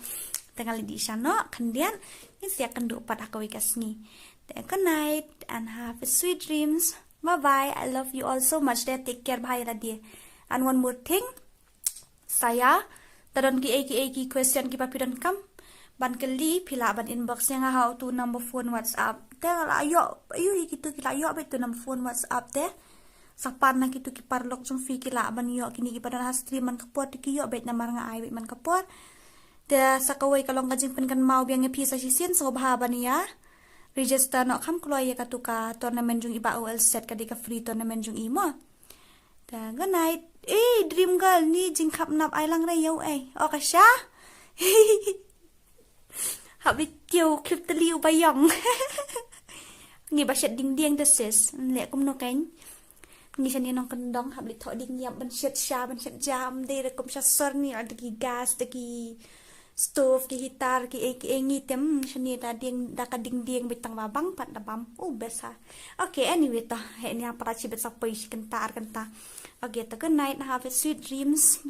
tengal di sana kendian ngin si kenduk pat akawi kasni te good night and have a sweet dreams. Bye bye, I love you all so much. Take care, bye radie. And one more thing, saya tadon ki question ki papidan kam ban keli pila ban inbox yang how to number phone WhatsApp te ayo gitu kila ayo bet to number phone WhatsApp te sapan na kitu ki parlok jung fi kila ban yo kini ki padan stream man kapor ki yo bet namar nga ai bet man kapor te sakawai kalong kajing pen kan mau biang pi sa sisin so bahaban ya register no kam kloy ka tuka tournament jung iba OLZ ka di ka free tournament jung imo. Good night. Dream girl ni jing kap nap ai lang ray yo o ka sya habi kiu klip taliu bayong ngi ba shet ding ding the sis le kum no kain ngi sani nong kendong habi tho ding yam ban shet jam de kum sha sor ni ad ki gas de ki stove ki gitar ki ngi tem sani da ding da ka ding bitang babang pat da bam besa. Okay, anyway he ni apa ci bet sapai kenta okay, good night, have a sweet dreams.